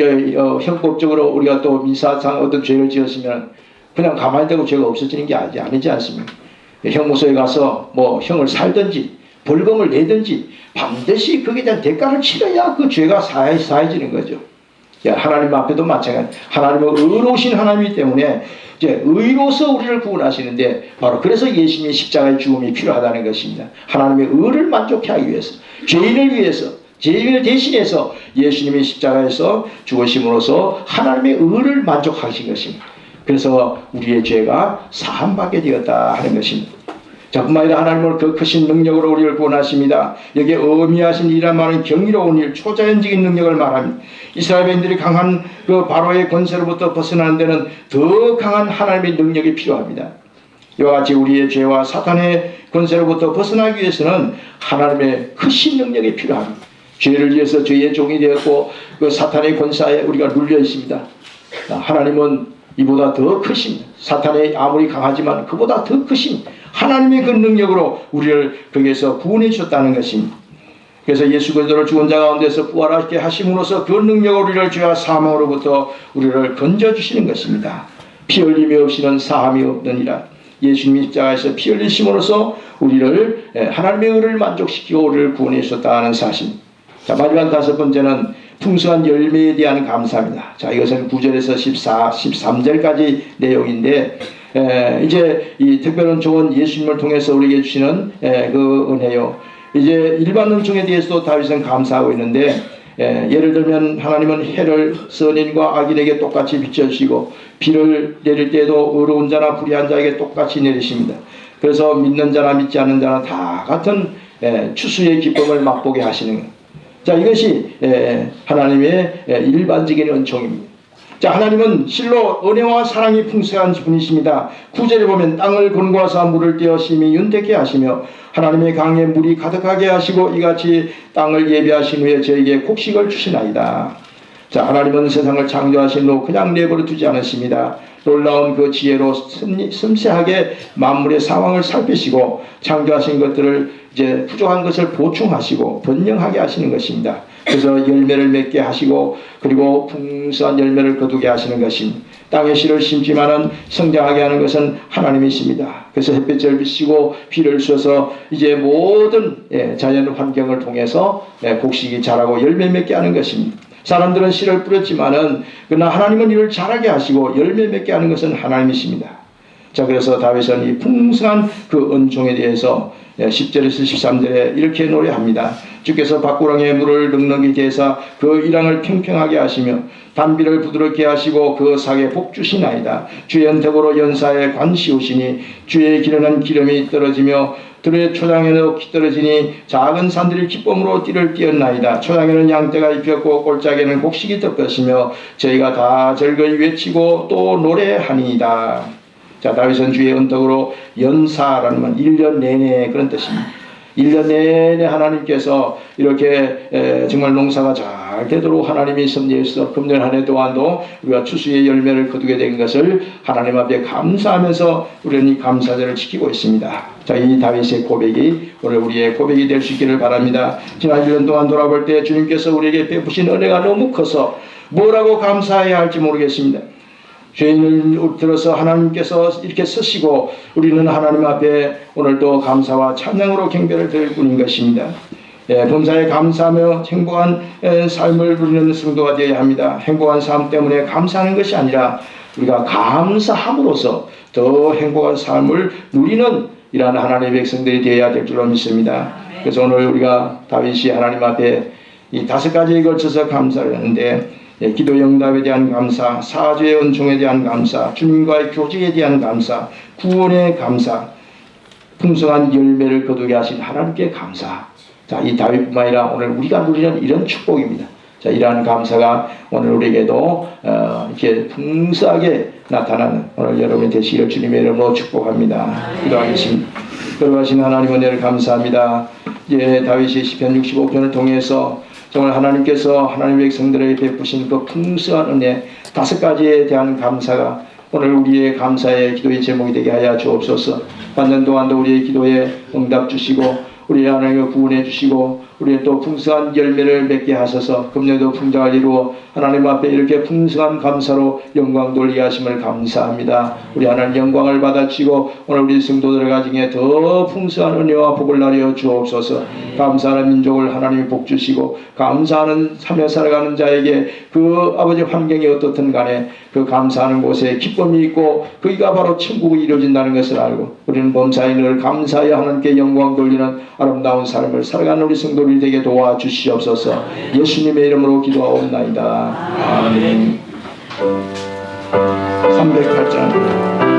형법적으로 우리가 또 민사상 어떤 죄를 지었으면 그냥 가만히 되고 죄가 없어지는 게 아니지 않습니까? 형무소에 가서 뭐 형을 살든지 벌금을 내든지 반드시 거기에 대한 대가를 치러야 그 죄가 사해지는 거죠. 하나님 앞에도 마찬가지. 하나님은 의로우신 하나님이기 때문에 이제 의로서 우리를 구원하시는데 바로 그래서 예수님의 십자가의 죽음이 필요하다는 것입니다. 하나님의 의를 만족케 하기 위해서, 죄인을 위해서, 죄인을 대신해서 예수님이 십자가에서 죽으심으로써 하나님의 의를 만족하신 것입니다. 그래서 우리의 죄가 사함받게 되었다 하는 것입니다. 자, 뿐만 아니라 하나님은 그 크신 능력으로 우리를 구원하십니다. 여기에 어미하신 이란 말은 경이로운 일, 초자연적인 능력을 말합니다. 이스라엘 백성들이 강한 그 바로의 권세로부터 벗어나는 데는 더 강한 하나님의 능력이 필요합니다. 이와 같이 우리의 죄와 사탄의 권세로부터 벗어나기 위해서는 하나님의 크신 능력이 필요합니다. 죄를 위해서 죄의 종이 되었고 그 사탄의 권세에 우리가 눌려 있습니다. 하나님은 이보다 더 크십니다. 사탄이 아무리 강하지만 그보다 더 크신 하나님의 그 능력으로 우리를 거기에서 구원해 주셨다는 것입니다. 그래서 예수 그리스도를 죽은 자 가운데서 부활하게 하심으로써 그 능력으로 우리를 죄와 사망으로부터 우리를 건져주시는 것입니다. 피 흘림이 없이는 사함이 없느니라. 예수님이 십자가에서 피 흘리심으로써 우리를 하나님의 의를 만족시키고 우리를 구원해 주셨다는 사실. 자, 마지막 다섯 번째는 풍성한 열매에 대한 감사입니다. 자, 이것은 9절에서 13절까지 내용인데 이제 이 특별한 종은 예수님을 통해서 우리에게 주시는 그 은혜요. 이제 일반 은총에 대해서도 다윗은 감사하고 있는데 예를 들면 하나님은 해를 선인과 악인에게 똑같이 비춰주시고 비를 내릴 때에도 의로운 자나 불의한 자에게 똑같이 내리십니다. 그래서 믿는 자나 믿지 않는 자나 다 같은 추수의 기쁨을 맛보게 하시는 것. 자, 이것이 하나님의 일반적인 은총입니다. 자, 하나님은 실로 은혜와 사랑이 풍성한 분이십니다. 9절에 보면 땅을 건고하사 물을 떼어 심히 윤택케 하시며 하나님의 강에 물이 가득하게 하시고 이같이 땅을 예비하신 후에 저에게 곡식을 주시나이다. 자, 하나님은 세상을 창조하신 후 그냥 내버려 두지 않으십니다. 놀라운 그 지혜로 섬세하게 만물의 상황을 살피시고 창조하신 것들을 이제 부족한 것을 보충하시고 번영하게 하시는 것입니다. 그래서 열매를 맺게 하시고 그리고 풍성한 열매를 거두게 하시는 것입니다. 땅에 씨를 심지만은 성장하게 하는 것은 하나님이십니다. 그래서 햇빛을 비치고 비를 쏘서 이제 모든 자연 환경을 통해서 곡식이 자라고 열매 맺게 하는 것입니다. 사람들은 씨를 뿌렸지만은 그러나 하나님은 이를 자라게 하시고 열매 맺게 하는 것은 하나님이십니다. 자, 그래서 다윗은 이 풍성한 그 은총에 대해서 10절에서 13절에 이렇게 노래합니다. 주께서 밭구렁에 물을 넉넉히 대사 그 일항을 평평하게 하시며 단비를 부드럽게 하시고 그 sak에 복 주시나이다. 주의 은택으로 연사에 관 씌우시니 주의 기름은 기름이 떨어지며 들의 초장에도 기 떨어지니 작은 산들이 기쁨으로 띠를 띄었나이다. 초장에는 양떼가 입혔고 골짜기에는 곡식이 덮였으며 저희가 다 즐거이 외치고 또 노래하니이다. 자, 다윗은 주의 언덕으로 연사라는 건 1년 내내 그런 뜻입니다. 1년 내내 하나님께서 이렇게 정말 농사가 잘 되도록 하나님이 섭리해서 금년 한 해 동안도 우리가 추수의 열매를 거두게 된 것을 하나님 앞에 감사하면서 우리는 이 감사절을 지키고 있습니다. 자, 이 다윗의 고백이 오늘 우리의 고백이 될 수 있기를 바랍니다. 지난 1년 동안 돌아볼 때 주님께서 우리에게 베푸신 은혜가 너무 커서 뭐라고 감사해야 할지 모르겠습니다. 죄인을 들어서 하나님께서 이렇게 쓰시고 우리는 하나님 앞에 오늘도 감사와 찬양으로 경배를 드릴 뿐인 것입니다. 범사에 감사하며 행복한 삶을 누리는 성도가 되어야 합니다. 행복한 삶 때문에 감사하는 것이 아니라 우리가 감사함으로써 더 행복한 삶을 누리는 이러한 하나님의 백성들이 되어야 될 줄로 믿습니다. 그래서 오늘 우리가 다윗이 하나님 앞에 이 5가지에 걸쳐서 감사를 하는데 기도 응답에 대한 감사, 사죄의 은총에 대한 감사, 주님과의 교제에 대한 감사, 구원의 감사, 풍성한 열매를 거두게 하신 하나님께 감사. 자, 이 다윗뿐만 아니라 오늘 우리가 누리는 이런 축복입니다. 자, 이러한 감사가 오늘 우리에게도 이렇게 풍성하게 나타나는 오늘 여러분이 되시기를 주님의 이름으로 축복합니다. 기도하겠습니다. 거룩하신 하나님 은혜를 감사합니다. 다윗이 시편 65편을 통해서 정말 하나님께서 하나님의 백성들에게 베푸신 그 풍성한 은혜 5가지에 대한 감사가 오늘 우리의 감사의 기도의 제목이 되게 하여 주옵소서. 반년 동안도 우리의 기도에 응답 주시고 우리의 하나님을 구원해 주시고 우리의 또 풍성한 열매를 맺게 하셔서 금년도 풍성을 이루어 하나님 앞에 이렇게 풍성한 감사로 영광 돌리게 하심을 감사합니다. 우리 하나님 영광을 받아치고 오늘 우리 성도들 가정에 더 풍성한 은혜와 복을 나려 주옵소서. 감사하는 민족을 하나님이 복 주시고 감사하는 삶에 살아가는 자에게 그 아버지 환경이 어떻든 간에 그 감사하는 곳에 기쁨이 있고 거기가 바로 천국이 이루어진다는 것을 알고 우리는 범사에 늘 감사하여 하나님께 영광 돌리는 아름다운 삶을 살아가는 우리 성도들이 되게 도와주시옵소서. 예수님의 이름으로 기도하옵나이다. 아멘. 308장 동안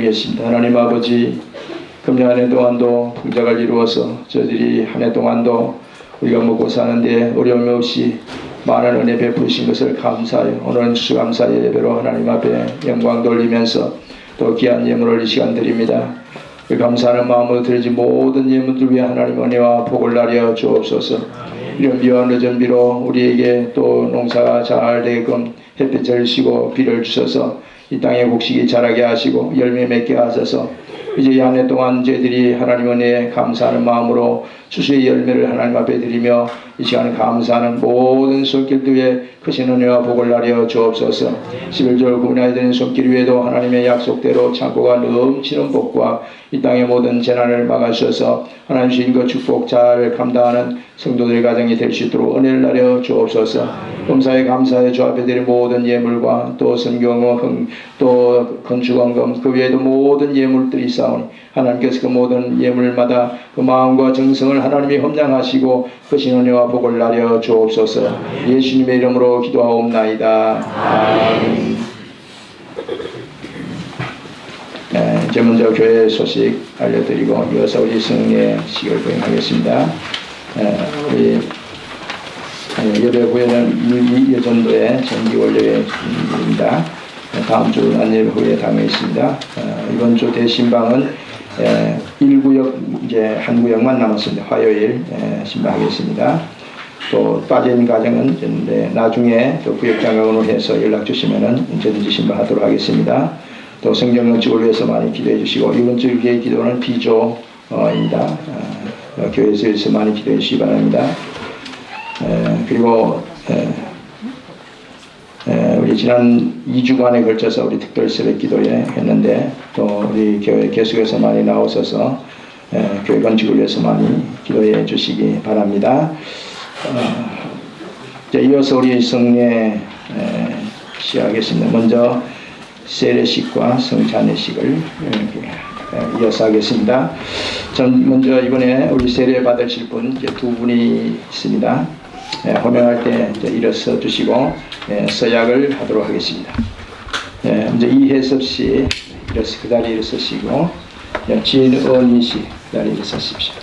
계십니다. 하나님 아버지, 금년 한 해 동안도 풍작을 이루어서 저희들이 한 해 동안도 우리가 먹고 사는데 어려움 없이 많은 은혜 베푸신 것을 감사하여 오늘은 추수감사의 예배로 하나님 앞에 영광 돌리면서 또 귀한 예물을 이 시간 드립니다. 감사하는 마음으로 드리지 모든 예물들 위해 하나님 은혜와 복을 나려 주옵소서. 이런 비와 늦은 비로 우리에게 또 농사가 잘 되게끔 햇빛을 쉬고 비를 주셔서 이 땅에 곡식이 자라게 하시고 열매 맺게 하셔서 이제 이 한 해 동안 저희들이 하나님 은혜에 감사하는 마음으로 추수의 열매를 하나님 앞에 드리며 이 시간에 감사하는 모든 손길들 위해 크신 은혜와 복을 나려 주옵소서. 11절 구분하여 드린 손길 위에도 하나님의 약속대로 창고가 넘치는 복과 이 땅의 모든 재난을 막아주셔서 하나님 주신 그 축복 잘 감당하는 성도들의 가정이 될 수 있도록 은혜를 나려 주옵소서. 범사에 감사의 주 앞에 드린 모든 예물과 또 성경원 또 건축원금 그 외에도 모든 예물들이 있사오니 하나님께서 그 모든 예물마다 그 마음과 정성을 하나님이 험량하시고 크신 은혜와 복을 나려 주옵소서. 예수님의 이름으로 기도하옵나이다. 아멘. 이제 먼저 교회 소식 알려드리고 이어서 우리 승례식을 거행하겠습니다. 우리 예배 후에는 예전도의 정기원례입니다. 다음 주 안예배 후에 당회있습니다. 이번 주 대신방은 1구역 이제 한 구역만 남았습니다. 화요일 신방하겠습니다. 또 빠진 가정은 나중에 또 구역장학원으로 해서 연락 주시면은 언제든지 신방하도록 하겠습니다. 또 성경 연축을 위해서 많이 기도해 주시고 이번 주 교회 기도는 비조입니다. 교회에서 많이 기도해 주시기 바랍니다. 그리고 우리 지난 2주간에 걸쳐서 우리 특별 새벽 기도회 했는데 또 우리 교회 계속해서 많이 나오셔서 교회 건축을 위해서 많이 기도해 주시기 바랍니다. 이어서 우리 성례 시작하겠습니다. 먼저 세례식과 성찬례식을 이어서 하겠습니다. 전 먼저 이번에 우리 세례 받으실 분 두 분이 있습니다. 호명할 때 일어서 주시고 서약을 하도록 하겠습니다. 먼저 이혜섭 씨 그 자리에 일어서시고 진은희 씨 그 자리에 일어서십시오.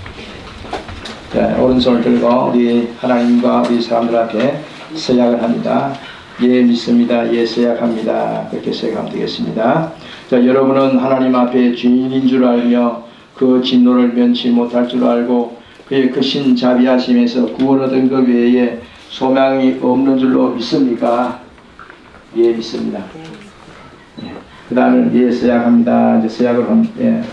오른손을 들고 우리 하나님과 우리 사람들 앞에 서약을 합니다. 예 믿습니다. 예 서약합니다. 그렇게 서약하면 되겠습니다. 자, 여러분은 하나님 앞에 죄인인 줄 알며 그 진노를 면치 못할 줄 알고 그의 크신 자비하심에서 구원 얻은 것 외에 소망이 없는 줄로 믿습니까? 예 믿습니다. 그 다음에 예 서약합니다. 이제 서약을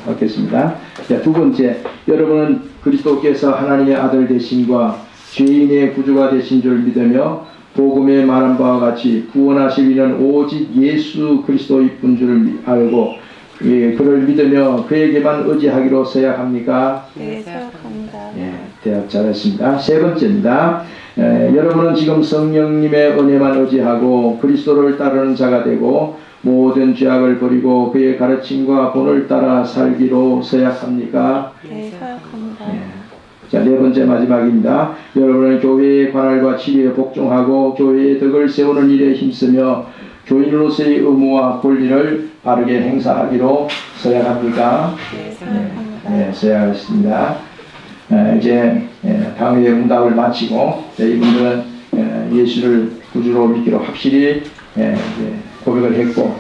하겠습니다. 자, 두 번째, 여러분은 그리스도께서 하나님의 아들 되심과 죄인의 구주가 되신 줄 믿으며 복음에 말한 바와 같이 구원하실 이는 오직 예수 그리스도의 분 줄을 알고 그를 믿으며 그에게만 의지하기로 서약합니까? 네, 서약합니다. 대답 잘했습니다. 세 번째입니다. 여러분은 지금 성령님의 은혜만 의지하고 그리스도를 따르는 자가 되고 모든 죄악을 버리고 그의 가르침과 본을 따라 살기로 서약합니까? 네, 서약합니다. 자, 네 번째 마지막입니다. 여러분은 교회의 관할과 치리에 복종하고 교회의 덕을 세우는 일에 힘쓰며 교인으로서의 의무와 권리를 바르게 행사하기로 서약합니까? 네, 서약합니다. 네, 서약하겠습니다. 이제 당회의 응답을 마치고 이분들은 예수를 구주로 믿기로 확실히 고백을 했고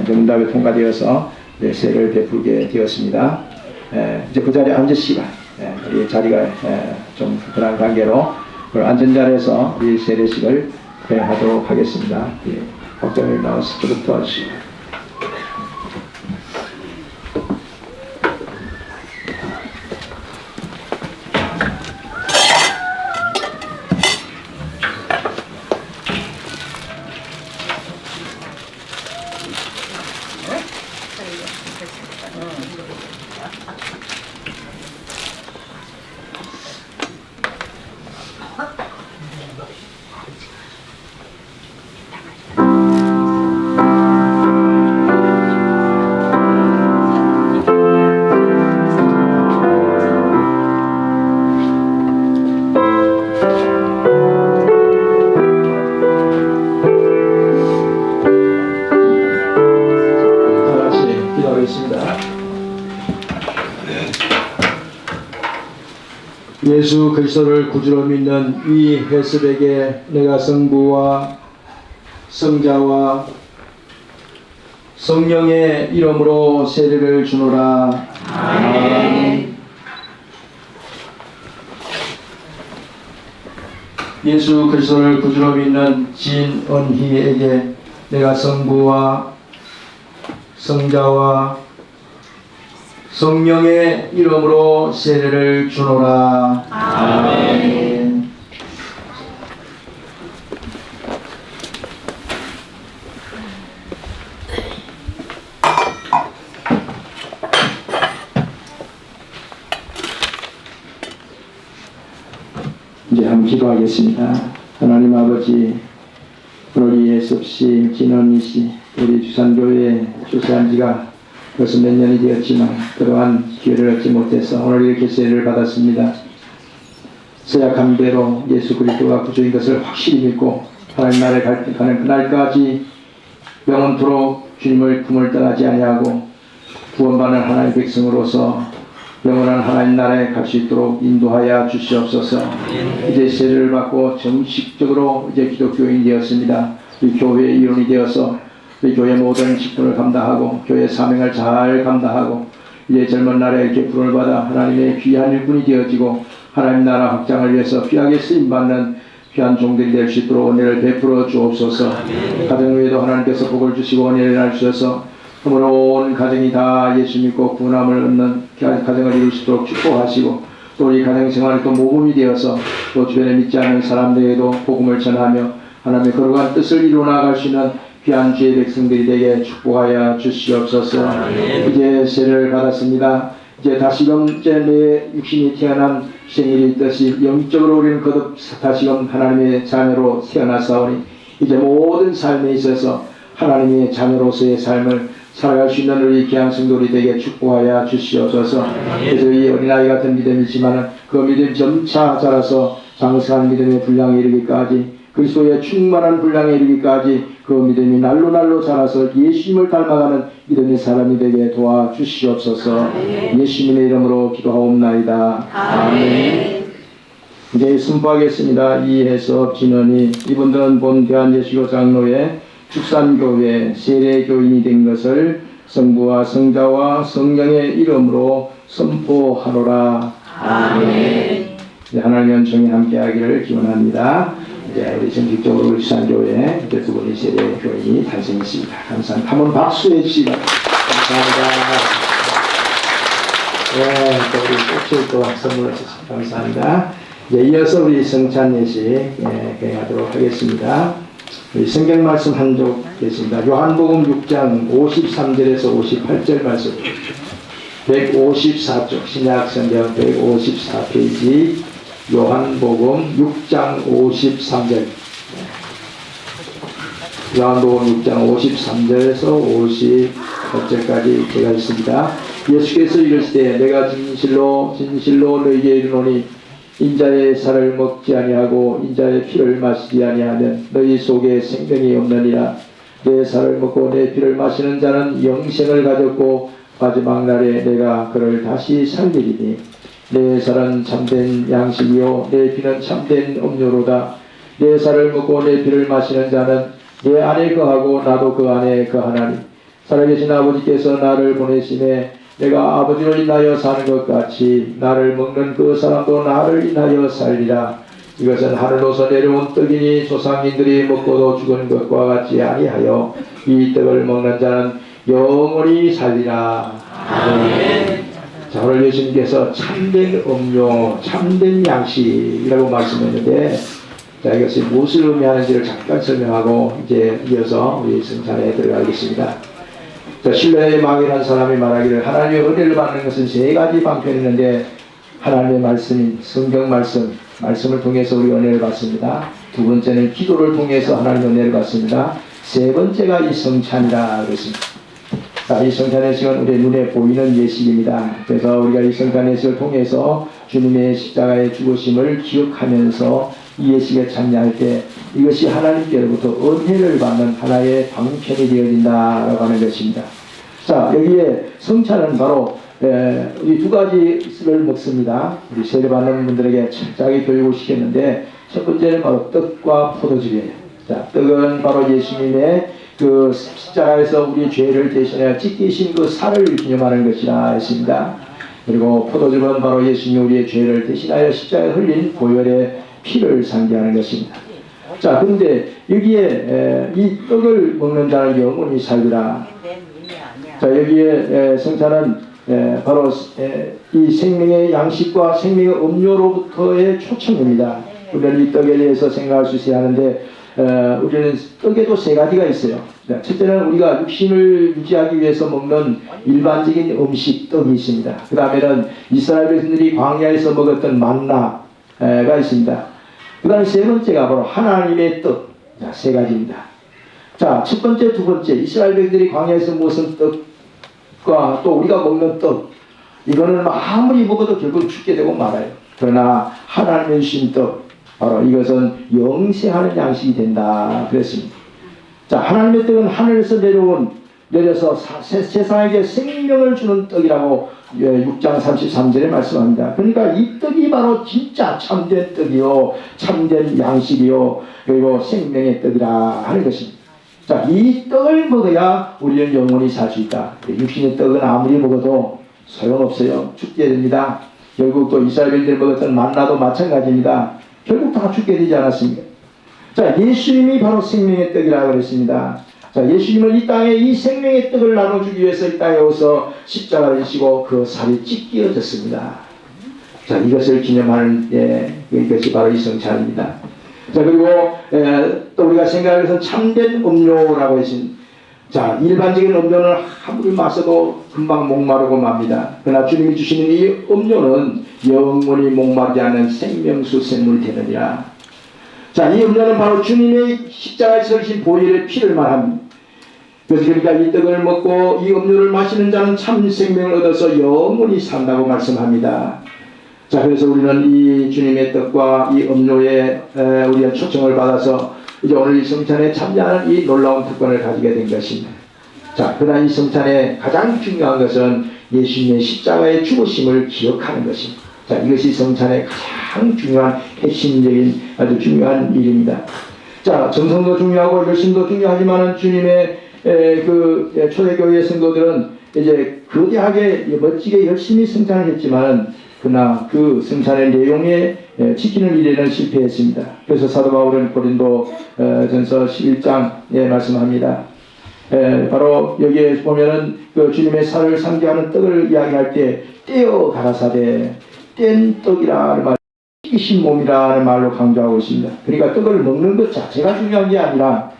응답에 통과되어서 세례를 베풀게 되었습니다. 이제 그 자리에 앉으시기 바랍니다. 우리 자리가 좀 불편한 관계로 앉은 자리에서 우리 세례식을 하도록 하겠습니다. 걱정을 나와서 좀 도와주시고. 예수 그리스도를 구주로 믿는 이 회습에게 내가 성부와 성자와 성령의 이름으로 세례를 주노라. 아멘. 예수 그리스도를 구주로 믿는 진은희에게 내가 성부와 성자와 성령의 이름으로 세례를 주노라. 아멘. 이제 한번 기도하겠습니다. 하나님 아버지, 우리 예습씨, 진원희씨, 우리 주산교회에 주사한 지가 벌써 몇 년이 되었지만 그동안 기회를 얻지 못해서 오늘 이렇게 세례를 받았습니다. 서약한 대로 예수 그리스도가 구주인 것을 확실히 믿고 하나님 나라에 가는 그날까지 영원토록 주님을 품을 떠나지 아니하고 구원받는 하나님의 백성으로서 영원한 하나님 나라에 갈 수 있도록 인도하여 주시옵소서. 이제 세례를 받고 정식적으로 이제 기독교인이 되었습니다. 이 교회의 일원이 되어서 우리 교회 모든 직분을 감당하고 교회 사명을 잘 감당하고 이제 젊은 날에 이렇게 부름을 받아 하나님의 귀한 일꾼이 되어지고 하나님 나라 확장을 위해서 귀하게 쓰임받는 귀한 종들이 될 수 있도록 은혜를 베풀어 주옵소서. 가정 위에도 하나님께서 복을 주시고 은혜를 주셔서 그러므로 온 가정이 다 예수 믿고 구원함을 얻는 가정을 이룰 수 있도록 축복하시고 또 우리 가정 생활이 또 모범이 되어서 또 주변에 믿지 않는 사람들에게도 복음을 전하며 하나님의 거룩한 뜻을 이루어 나갈 수 있는 귀한 주의 백성들이 되게 축복하여 주시옵소서. 이제 세례를 받았습니다. 이제 다시금 이제 내 육신이 태어난 생일이 있듯이 영적으로 우리는 거듭 다시금 하나님의 자녀로 태어나사오니 이제 모든 삶에 있어서 하나님의 자녀로서의 삶을 살아갈 수 있는 우리 귀한 성도들이 되게 축복하여 주시옵소서. 그래서 이 어린아이 같은 믿음이지만 그 믿음 점차 자라서 장성한 믿음의 분량에 이르기까지 그리스도의 충만한 분량에 이르기까지 그 믿음이 날로 날로 자라서 예수님을 닮아가는 믿음의 사람이 되게 도와주시옵소서. 예수님의 이름으로 기도하옵나이다. 아멘. 이제 순포하겠습니다. 이해섭, 진원이 이분들은 본 대한예수교 장로회 축산교회 세례교인이 된 것을 성부와 성자와 성령의 이름으로 선포하노라. 아멘. 하나님의 은총이 함께하기를 기원합니다. 이제 우리 정식적으로 우리 축산교회 이제 두 분의 세례교인이 탄생했습니다. 감사합니다. 한번 박수해 주시기 바랍니다. 감사합니다. 네, 또 우리 꽃을 또 선물해 주셔서 감사합니다. 이제 이어서 우리 성찬 예식 행하도록 하겠습니다. 우리 성경 말씀 한 쪽 계십니다. 요한복음 6장 53절에서 58절 말씀 154쪽 신약 성경 154페이지 요한복음 6장 53절 요한복음 6장 53절에서 58절까지 제가 있습니다. 예수께서 이르시되 내가 진실로 진실로 너희에게 이르노니 인자의 살을 먹지 아니하고 인자의 피를 마시지 아니하면 너희 속에 생명이 없느니라. 내 살을 먹고 내 피를 마시는 자는 영생을 가졌고 마지막 날에 내가 그를 다시 살리리니 내 살은 참된 양식이요 내 피는 참된 음료로다. 내 살을 먹고 내 피를 마시는 자는 내 안에 거하고 나도 그 안에 거하나니 살아계신 아버지께서 나를 보내심에 내가 아버지를 인하여 사는 것 같이 나를 먹는 그 사람도 나를 인하여 살리라. 이것은 하늘로서 내려온 떡이니 조상님들이 먹고도 죽은 것과 같지 아니하여 이 떡을 먹는 자는 영원히 살리라. 아멘. 자, 오늘 예수님께서 참된 음료, 참된 양식이라고 말씀했는데 자, 이것이 무엇을 의미하는지를 잠깐 설명하고 이제 이어서 우리 성찬에 들어가겠습니다. 신뢰에 막연한 사람이 말하기를 하나님의 은혜를 받는 것은 세 가지 방편이 있는데 하나님의 말씀인 성경 말씀을 통해서 우리 은혜를 받습니다. 두 번째는 기도를 통해서 하나님의 은혜를 받습니다. 세 번째가 이 성찬이라 그랬습니다. 자, 이 성찬예식은 우리 눈에 보이는 예식입니다. 그래서 우리가 이 성찬예식을 통해서 주님의 십자가의 죽으심을 기억하면서 이 예식에 참여할 때 이것이 하나님께로부터 은혜를 받는 하나의 방편이 되어진다라고 하는 것입니다. 자, 여기에 성찬은 바로 이 두 가지를 먹습니다. 우리 세례받는 분들에게 철저하게 교육을 시켰는데 첫 번째는 바로 떡과 포도즙이에요. 자, 떡은 바로 예수님의 그 십자가에서 우리 죄를 대신하여 찢기신 그 살을 기념하는 것이라 했습니다. 그리고 포도즙은 바로 예수님이 우리의 죄를 대신하여 십자가에 흘린 보혈의 피를 상기하는 것입니다. 자, 그런데 여기에 이 떡을 먹는 자는 영원히 살리라. 자, 여기에 성찬은 바로 이 생명의 양식과 생명의 음료로부터의 초청입니다. 우리는 이 떡에 대해서 생각할 수 있어야 하는데 우리는 떡에도 세 가지가 있어요. 첫째는 우리가 육신을 유지하기 위해서 먹는 일반적인 음식 떡이 있습니다. 그 다음에는 이스라엘 백성들이 광야에서 먹었던 만나가 있습니다. 그 다음에 세 번째가 바로 하나님의 떡. 자, 세 가지입니다. 자, 첫 번째, 두 번째, 이스라엘 백성들이 광야에서 먹은 떡과 또 우리가 먹는 떡, 이거는 아무리 먹어도 결국 죽게 되고 말아요. 그러나 하나님의 주신 떡, 바로 이것은 영생하는 양식이 된다 그랬습니다. 자, 하나님의 떡은 하늘에서 내려서 세상에게 생명을 주는 떡이라고 6장 33절에 말씀합니다. 그러니까 이 떡이 바로 진짜 참된 떡이요, 참된 양식이요, 그리고 생명의 떡이라 하는 것입니다. 자, 이 떡을 먹어야 우리는 영원히 살 수 있다. 육신의 떡은 아무리 먹어도 소용없어요. 죽게 됩니다. 결국 또 이스라엘인들이 먹었던 만나도 마찬가지입니다. 결국 다 죽게 되지 않았습니까? 자, 예수님이 바로 생명의 떡이라고 그랬습니다. 자, 예수님은 이 땅에 이 생명의 떡을 나눠주기 위해서 이 땅에 오서 십자가를 지시고 그 살이 찢겨졌습니다. 자, 이것을 기념하는 이것이 바로 이 성찬입니다. 자, 그리고 또 우리가 생각해서 참된 음료라고 했습니다. 자, 일반적인 음료는 아무리 마셔도 금방 목마르고 맙니다. 그러나 주님이 주시는 이 음료는 영원히 목마르지 않는 생명수 샘물이 되느니라. 자, 이 음료는 바로 주님의 십자가에서 흘리신 보혈의 피를 말합니다. 그러니까 이 떡을 먹고 이 음료를 마시는 자는 참 생명을 얻어서 영원히 산다고 말씀합니다. 자, 그래서 우리는 이 주님의 떡과 이 음료에 우리가 초청을 받아서 이제 오늘 이 성찬에 참여하는 이 놀라운 특권을 가지게 된 것입니다. 자, 그러나 이 성찬의 가장 중요한 것은 예수님의 십자가의 죽으심을 기억하는 것입니다. 자, 이것이 성찬의 가장 중요한 핵심적인 아주 중요한 일입니다. 자, 정성도 중요하고 열심도 중요하지만 주님의 그 초대교회 성도들은 이제 거대하게 멋지게 열심히 성찬을 했지만 그러나 그 성찬의 내용에 지키는 일에는 실패했습니다. 그래서 사도 바울은 고린도 전서 11장에 말씀합니다. 바로 여기에 보면은 그 주님의 살을 상기하는 떡을 이야기할 때 떼어 가라사대 뗀 떡이라는 말, 찢기신 몸이라는 말로 강조하고 있습니다. 그러니까 떡을 먹는 것 자체가 중요한 게 아니라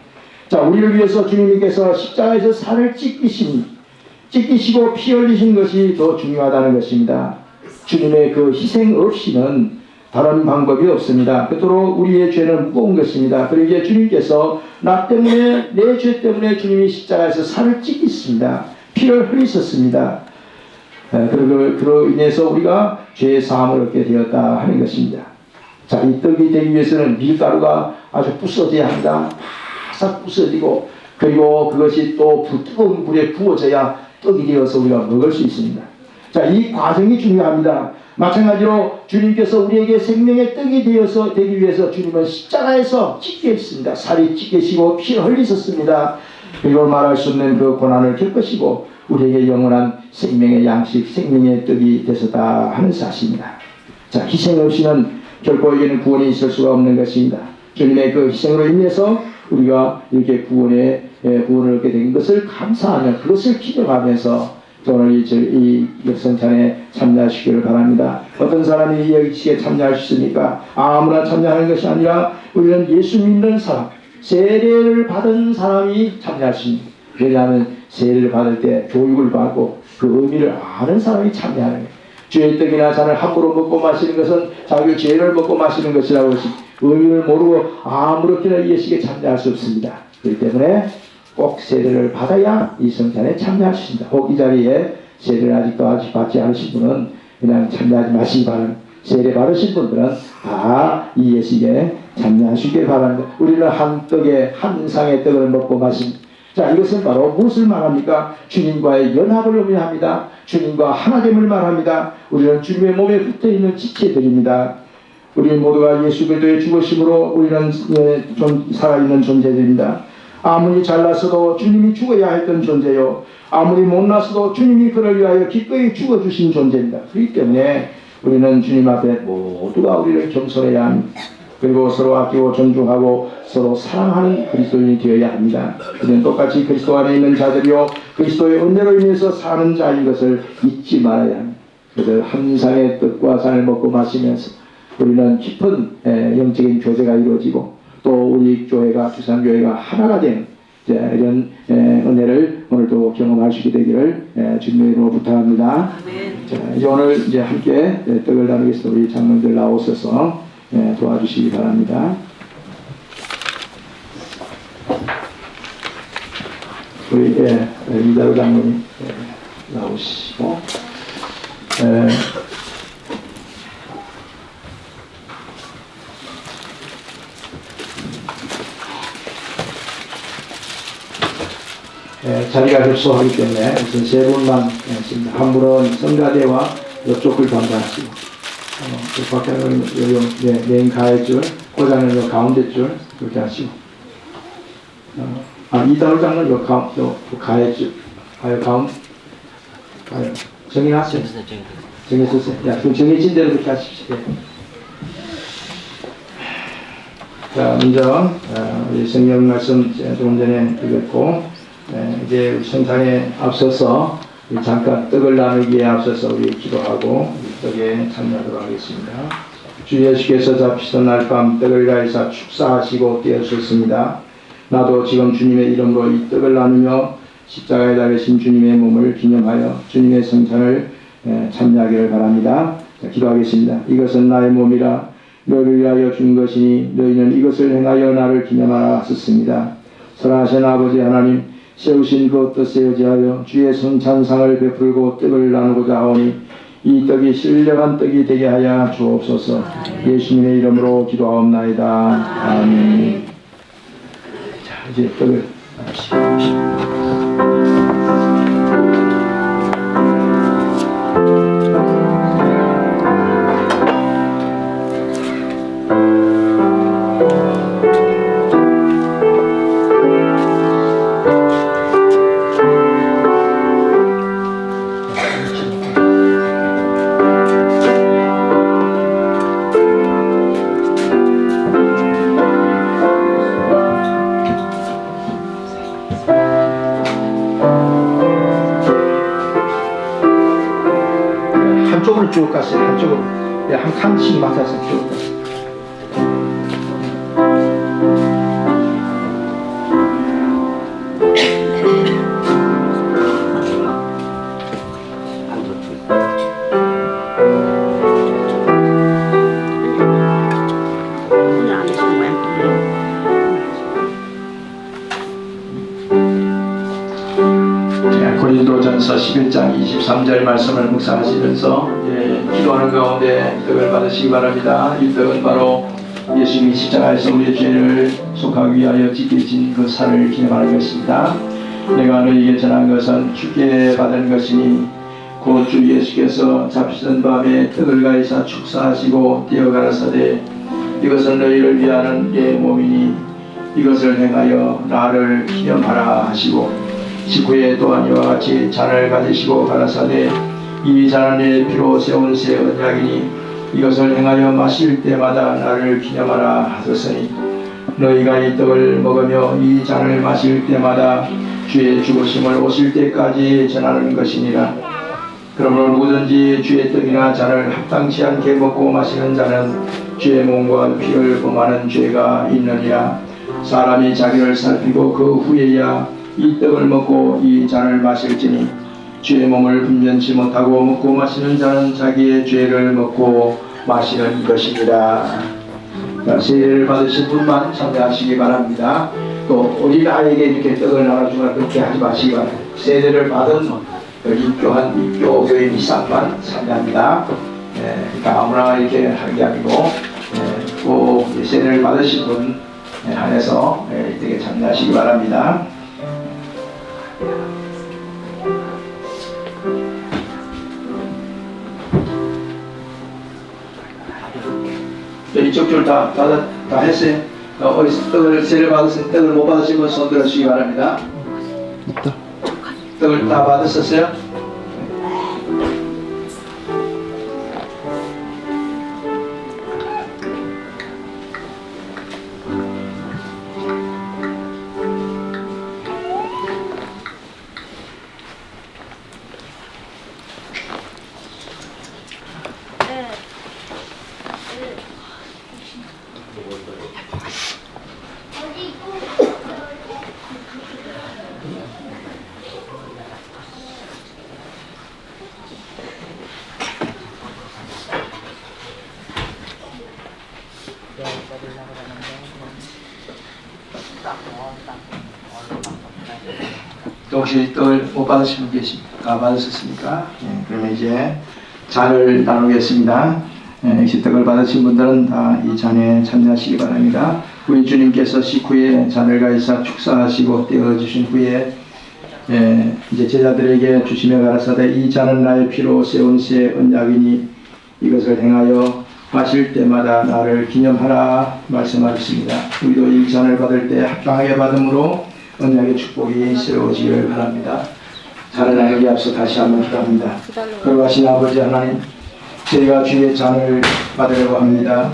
자, 우리를 위해서 주님께서 십자가에서 살을 찢기시고 피 흘리신 것이 더 중요하다는 것입니다. 주님의 그 희생 없이는 다른 방법이 없습니다. 그토록 우리의 죄는 무거운 것입니다. 그러기에 주님께서 나 때문에, 내 죄 때문에 주님이 십자가에서 살을 찢겼습니다. 피를 흘리셨습니다. 그로 인해서 우리가 죄의 사함을 얻게 되었다 하는 것입니다. 자, 이 떡이 되기 위해서는 밀가루가 아주 부서져야 한다. 바삭 부서지고 그리고 그것이 또 뜨거운 불에 구워져야 떡이 되어서 우리가 먹을 수 있습니다. 자, 이 과정이 중요합니다. 마찬가지로 주님께서 우리에게 생명의 떡이 되기 위해서 주님은 십자가에서 찢겼습니다. 살이 찢기시고 피를 흘리셨습니다. 그리고 말할 수 없는 그 고난을 겪으시고 우리에게 영원한 생명의 양식, 생명의 떡이 되셨다 하는 사실입니다. 자, 희생 없이는 결코 에게는 구원이 있을 수가 없는 것입니다. 주님의 그 희생으로 인해서 우리가 이렇게 구원을 얻게 된 것을 감사하며 그것을 기념하면서 오늘 이 성찬에 참여하시기를 바랍니다. 어떤 사람이 이 예식에 참여할 수 있습니까? 아무나 참여하는 것이 아니라 우리는 예수 믿는 사람, 세례를 받은 사람이 참여할 수 있습니다. 왜냐하면 세례를 받을 때 교육을 받고 그 의미를 아는 사람이 참여하는 거예요. 죄의 떡이나 잔을 함부로 먹고 마시는 것은 자기 죄를 먹고 마시는 것이라고 했습니다. 의미를 모르고 아무렇게나 이 예식에 참여할 수 없습니다. 그렇기 때문에 꼭 세례를 받아야 이 성찬에 참여할 수 있습니다. 혹 이 자리에 세례를 아직 받지 않으신 분은 그냥 참여하지 마시기 바랍니다. 세례 받으신 분들은 다 이 예식에 참여하시길 바랍니다. 우리는 한 떡에 한 상의 떡을 먹고 마십니다. 자, 이것은 바로 무엇을 말합니까? 주님과의 연합을 의미합니다. 주님과 하나됨을 말합니다. 우리는 주님의 몸에 붙어있는 지체들입니다. 우리 모두가 예수 그리스도의 죽으심으로 우리는 살아있는 존재들입니다. 아무리 잘났어도 주님이 죽어야 했던 존재요, 아무리 못났어도 주님이 그를 위하여 기꺼이 죽어주신 존재입니다. 그렇기 때문에 우리는 주님 앞에 모두가 우리를 겸손해야 합니다. 그리고 서로 아끼고 존중하고 서로 사랑하는 그리스도인이 되어야 합니다. 우리는 똑같이 그리스도 안에 있는 자들이요 그리스도의 은혜로 인해서 사는 자인 것을 잊지 말아야 합니다. 그래서 한 상의 뜻과 잔을 먹고 마시면서 우리는 깊은 영적인 교제가 이루어지고 또 우리 교회가 주산교회가 하나가 되는 이런 은혜를 오늘도 경험할 수 있게 되기를 주님의 이름으로 부탁합니다. 자, 이제 오늘 이제 함께 떡을 나누겠습니다. 우리 장로들 나오셔서 도와주시기 바랍니다. 우리 이다루 장로님 나오시고 자리가 협소하기 때문에 우선 세 분만 있습니다. 한 분은 성가대와 이쪽을 담당하시고 그 박장은 메인 가해 줄, 고장은 요 가운데 줄 그렇게 하시고 이다루 장은 요 가해 줄, 가운데 정리하세요. 정해주세요. 야, 그 정해진 대로 그렇게 하십시오. 자, 먼저 우리 성경 말씀 조금 전에 읽었고 이제 우리 성탄에 앞서서 잠깐 떡을 나누기에 앞서서 우리 기도하고 떡에 참여하도록 하겠습니다. 주 예수께서 잡히던 날 밤 떡을 가해사 축사하시고 떼어주셨습니다. 나도 지금 주님의 이름으로 이 떡을 나누며 십자가에 달리신 주님의 몸을 기념하여 주님의 성찬을 참여하기를 바랍니다. 자, 기도하겠습니다. 이것은 나의 몸이라 너를 위하여 준 것이니 너희는 이것을 행하여 나를 기념하라 하셨습니다. 사랑하신 아버지 하나님, 세우신 그 뜻에 의지하여 주의 성찬상을 베풀고 떡을 나누고자 하오니 이 떡이 신령한 떡이 되게 하여 주옵소서. 예수님의 이름으로 기도하옵나이다. 아멘. 자, 이제 떡을 나누시겠습니다. 한쪽으로 쭉 갔어요. 한쪽으로. 한 칸씩 맞아서 쭉 갔어요. 고린도전서 11장 23절 말씀을 묵상하시면서 기도하는 가운데 떡을 받으시기 바랍니다. 이 떡은 바로 예수님이 십자가에서 우리의 죄를 속하기 위하여 찢겨진 그 살을 기념하는 것입니다. 내가 너희에게 전한 것은 주께 받은 것이니 곧 주 예수께서 잡히던 밤에 떡을 가해사 축사하시고 떼어 가라사대 이것은 너희를 위하는 내 몸이니 이것을 행하여 나를 기념하라 하시고 직후에 또한 이와 같이 잔을 가지시고 가라사대 이 잔은 내 피로 세운 새 언약이니 이것을 행하여 마실 때마다 나를 기념하라 하셨으니 너희가 이 떡을 먹으며 이 잔을 마실 때마다 주의 죽으심을 오실 때까지 전하는 것이니라. 그러므로 누구든지 주의 떡이나 잔을 합당치 않게 먹고 마시는 자는 주의 몸과 피를 범하는 죄가 있느니라. 사람이 자기를 살피고 그 후에야 이 떡을 먹고 이 잔을 마실지니 주의 몸을 분변치 못하고 먹고 마시는 자는 자기의 죄를 먹고 마시는 것입니다. 세례를 받으신 분만 참여하시기 바랍니다. 또 어린아이에게 이렇게 떡을 나눠주거나 그렇게 하지 마시기 바랍니다. 세례를 받은 입교한 입교교인 이상만 참여합니다. 그러니까 아무나 이렇게 하는 게 아니고 꼭 세례를 받으신 분 안에서 이렇게 참여하시기 바랍니다. 이쪽 줄 다 했어요. 어디서 떡을 세례 받았으니 떡을 못 받으신 분 손 들어주시기 바랍니다. 떡을 다 받으셨어요? 또 혹시 떡을 못 받으신 분 계십니까? 다 받으셨습니까? 그러면 이제 잔을 나누겠습니다. 역시 떡을 받으신 분들은 다 이 잔에 참여하시기 바랍니다. 우리 주님께서 식후에 잔을 가지사 축사하시고 떼어주신 후에 이제 제자들에게 주시며 가라사대 이 잔은 나의 피로 세운 새 언약이니 이것을 행하여 마실 때마다 나를 기념하라 말씀하셨습니다. 우리도 이 잔을 받을 때 합당하게 받음으로 언약의 축복이 새로워지기를 바랍니다. 잔을 나누기 앞서 다시 한번 기도합니다. 거룩하신 아버지 하나님, 저희가 주의 잔을 받으려고 합니다.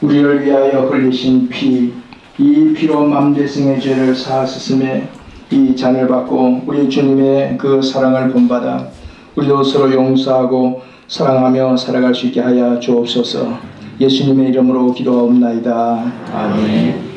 우리를 위하여 흘리신 피, 이 피로 맘대승의 죄를 사하셨음에 이 잔을 받고 우리 주님의 그 사랑을 본받아 우리도 서로 용서하고 사랑하며 살아갈 수 있게 하여 주옵소서. 예수님의 이름으로 기도하옵나이다. 아멘.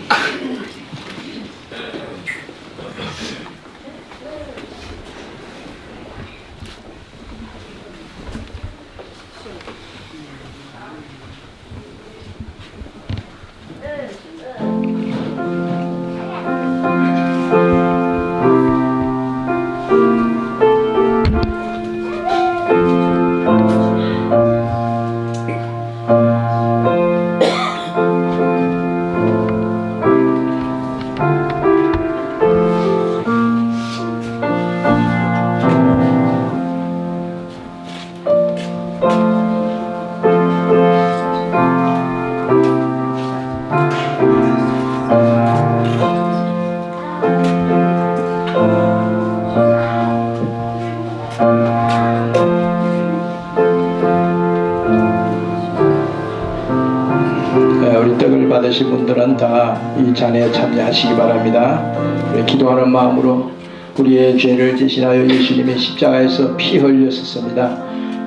우리 떡을 받으신 분들은 다 이 잔에 참여하시기 바랍니다. 우리 기도하는 마음으로 우리의 죄를 대신하여 예수님의 십자가에서 피 흘렸었습니다.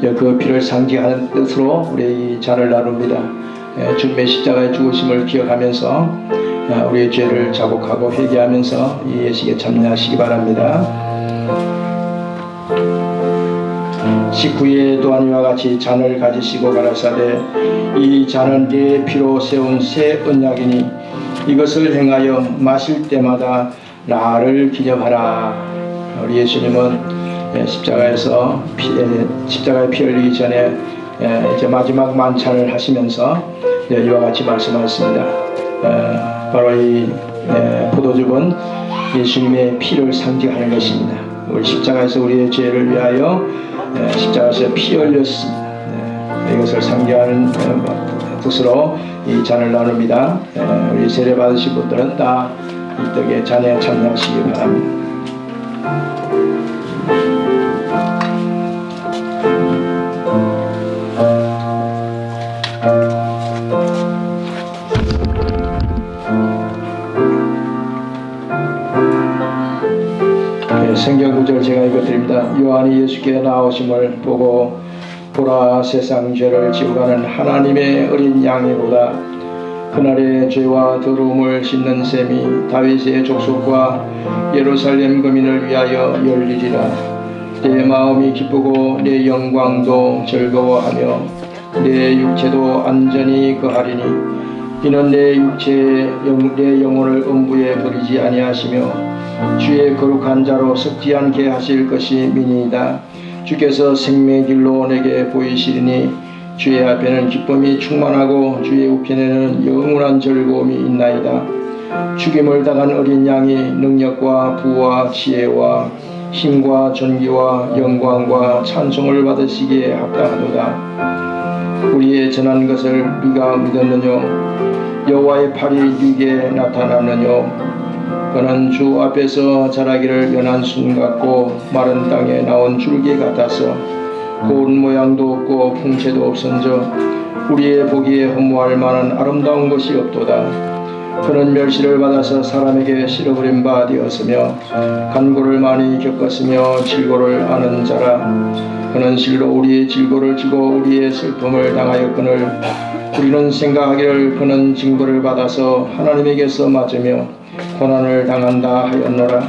그 피를 상징하는 뜻으로 우리 이 잔을 나눕니다. 주님의 십자가의 죽으심을 기억하면서 우리의 죄를 자복하고 회개하면서 이 예식에 참여하시기 바랍니다. 식후에 또한 이와 같이 잔을 가지시고 가라사대 이 잔은 네 피로 세운 새 언약이니 이것을 행하여 마실 때마다 나를 기념하라. 우리 예수님은 십자가에서 십자가에 피 흘리기 전에 이제 마지막 만찬을 하시면서 이와 같이 말씀하셨습니다. 바로 이 포도즙은 예수님의 피를 상징하는 것입니다. 우리 십자가에서 우리의 죄를 위하여 십자가에서 피 흘렸습니다. 이것을 상징하는 뜻으로 이 잔을 나눕니다. 우리 세례 받으신 분들은 다 이 떡의 잔에 참여하시기 바랍니다. 성경 구절 제가 읽어드립니다. 요한이 예수께 나오심을 보고 보라 세상 죄를 지우가는 하나님의 어린 양이로다. 그날의 죄와 더러움을 씻는 셈이 다윗의 족속과 예루살렘 거민을 위하여 열리리라. 내 마음이 기쁘고 내 영광도 즐거워하며 내 육체도 안전히 거하리니 이는 내 육체에 내 영혼을 음부에 버리지 아니하시며 주의 거룩한 자로 썩지 않게 하실 것이 미니이다. 주께서 생명의 길로 내게 보이시리니 주의 앞에는 기쁨이 충만하고 주의 우편에는 영원한 즐거움이 있나이다. 죽임을 당한 어린 양이 능력과 부와 지혜와 힘과 존귀와 영광과 찬송을 받으시기에 합당하도다. 우리의 전한 것을 네가 믿었느뇨? 여호와의 팔이 네게 나타났느뇨? 그는 주 앞에서 자라기를 연한 순 같고 마른 땅에 나온 줄기 같아서 고운 모양도 없고 풍채도 없은저 우리의 보기에 허무할 만한 아름다운 것이 없도다. 그는 멸시를 받아서 사람에게 실어버린 바 되었으며 간고를 많이 겪었으며 질고를 아는 자라. 그는 실로 우리의 질고를 지고 우리의 슬픔을 당하였거늘 우리는 생각하기를 그는 징벌을 받아서 하나님에게서 맞으며 고난을 당한다 하였노라.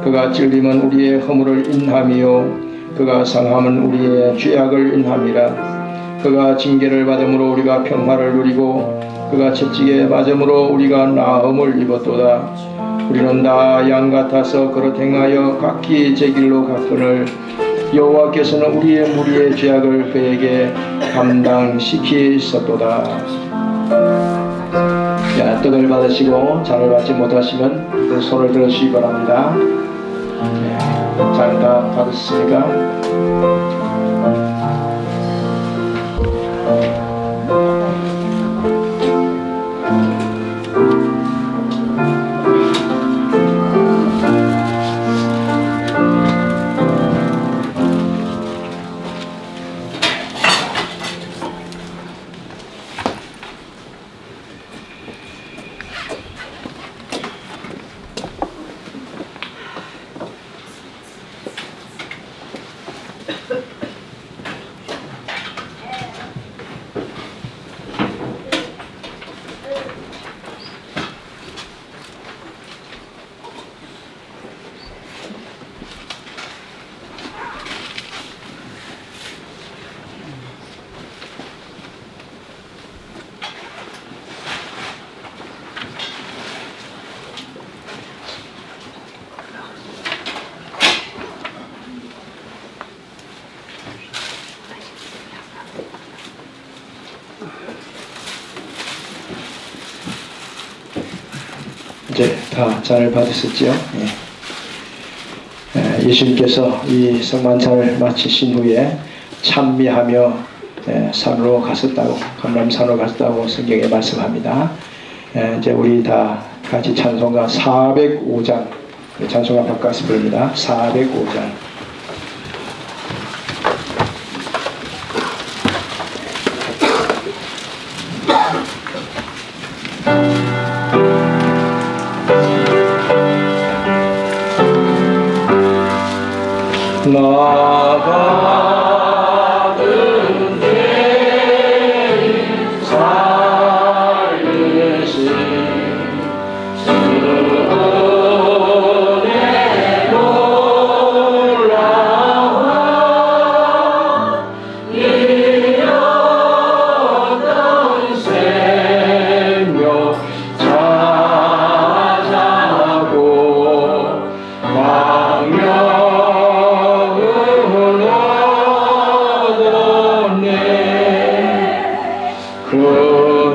그가 찔림은 우리의 허물을 인함이요 그가 상함은 우리의 죄악을 인함이라. 그가 징계를 받음으로 우리가 평화를 누리고 그가 채찍에 맞음으로 우리가 나음을 입었도다. 우리는 다 양 같아서 그릇 행하여 각기 제 길로 갔거늘 여호와께서는 우리의 무리의 죄악을 그에게 감당시키셨도다. 자, 떡을 받으시고 잔을 받지 못하시면 손을 들어주시기 바랍니다. 잔 다 받으셨습니까? 이제 다 잔을 받으셨죠? 예수님께서 이 성만찬을 마치신 후에 찬미하며 산으로 가셨다고, 감람산으로 가셨다고 성경에 말씀합니다. 이제 우리 다 같이 찬송가 405장, 찬송가 바꿔서 부릅니다. 405장. 나가는 죄인 살리신 주 은혜 놀라워 잃었던 생명 찾아고 광명 큰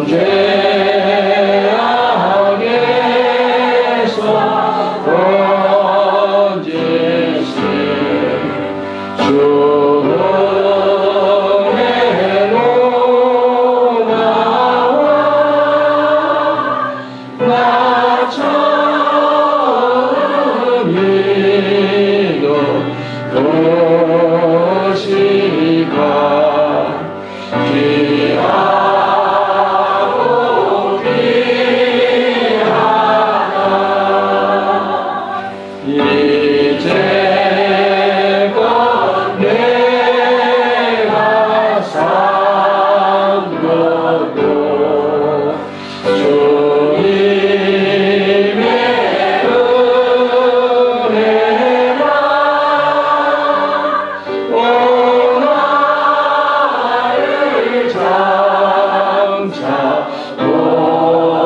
죄악에서 건지신 주 은혜 놀라워 나 처음 믿어 도시가 귀하고 귀하다. 이제껏 내가 산 것도 주님의 은혜라. 나를 장차 노량에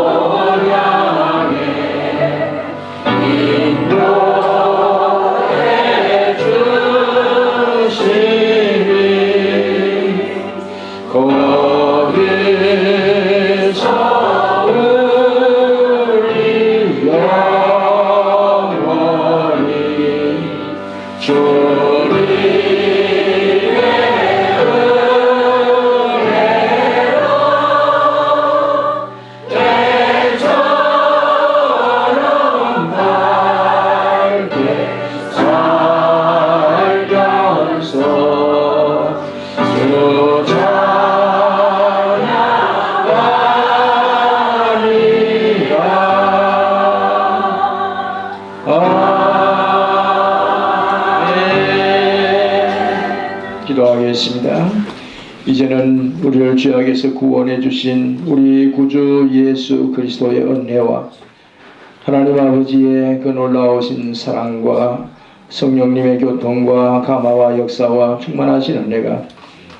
인도해 주시니 거기서 우리 기도했습니다. 이제는 우리를 죄악에서 구원해 주신 우리 구주 예수 그리스도의 은혜와 하나님 아버지의 그 놀라우신 사랑과 성령님의 교통과 감화와 역사와 충만하신 은혜가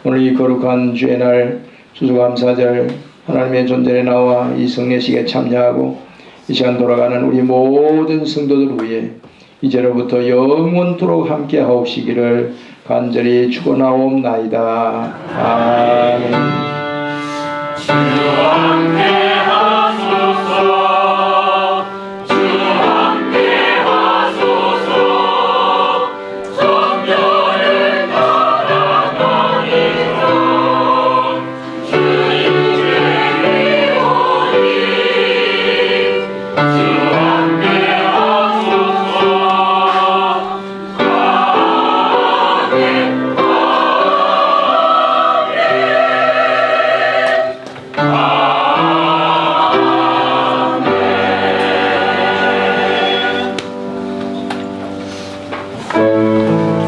오늘 이 거룩한 주의 날 추수감사절 하나님의 존전에 나와 이 성례식에 참여하고 이 시간 돌아가는 우리 모든 성도들 위해 이제로부터 영원토록 함께 하옵시기를 간절히 축원하옵나이다. 아멘. 함께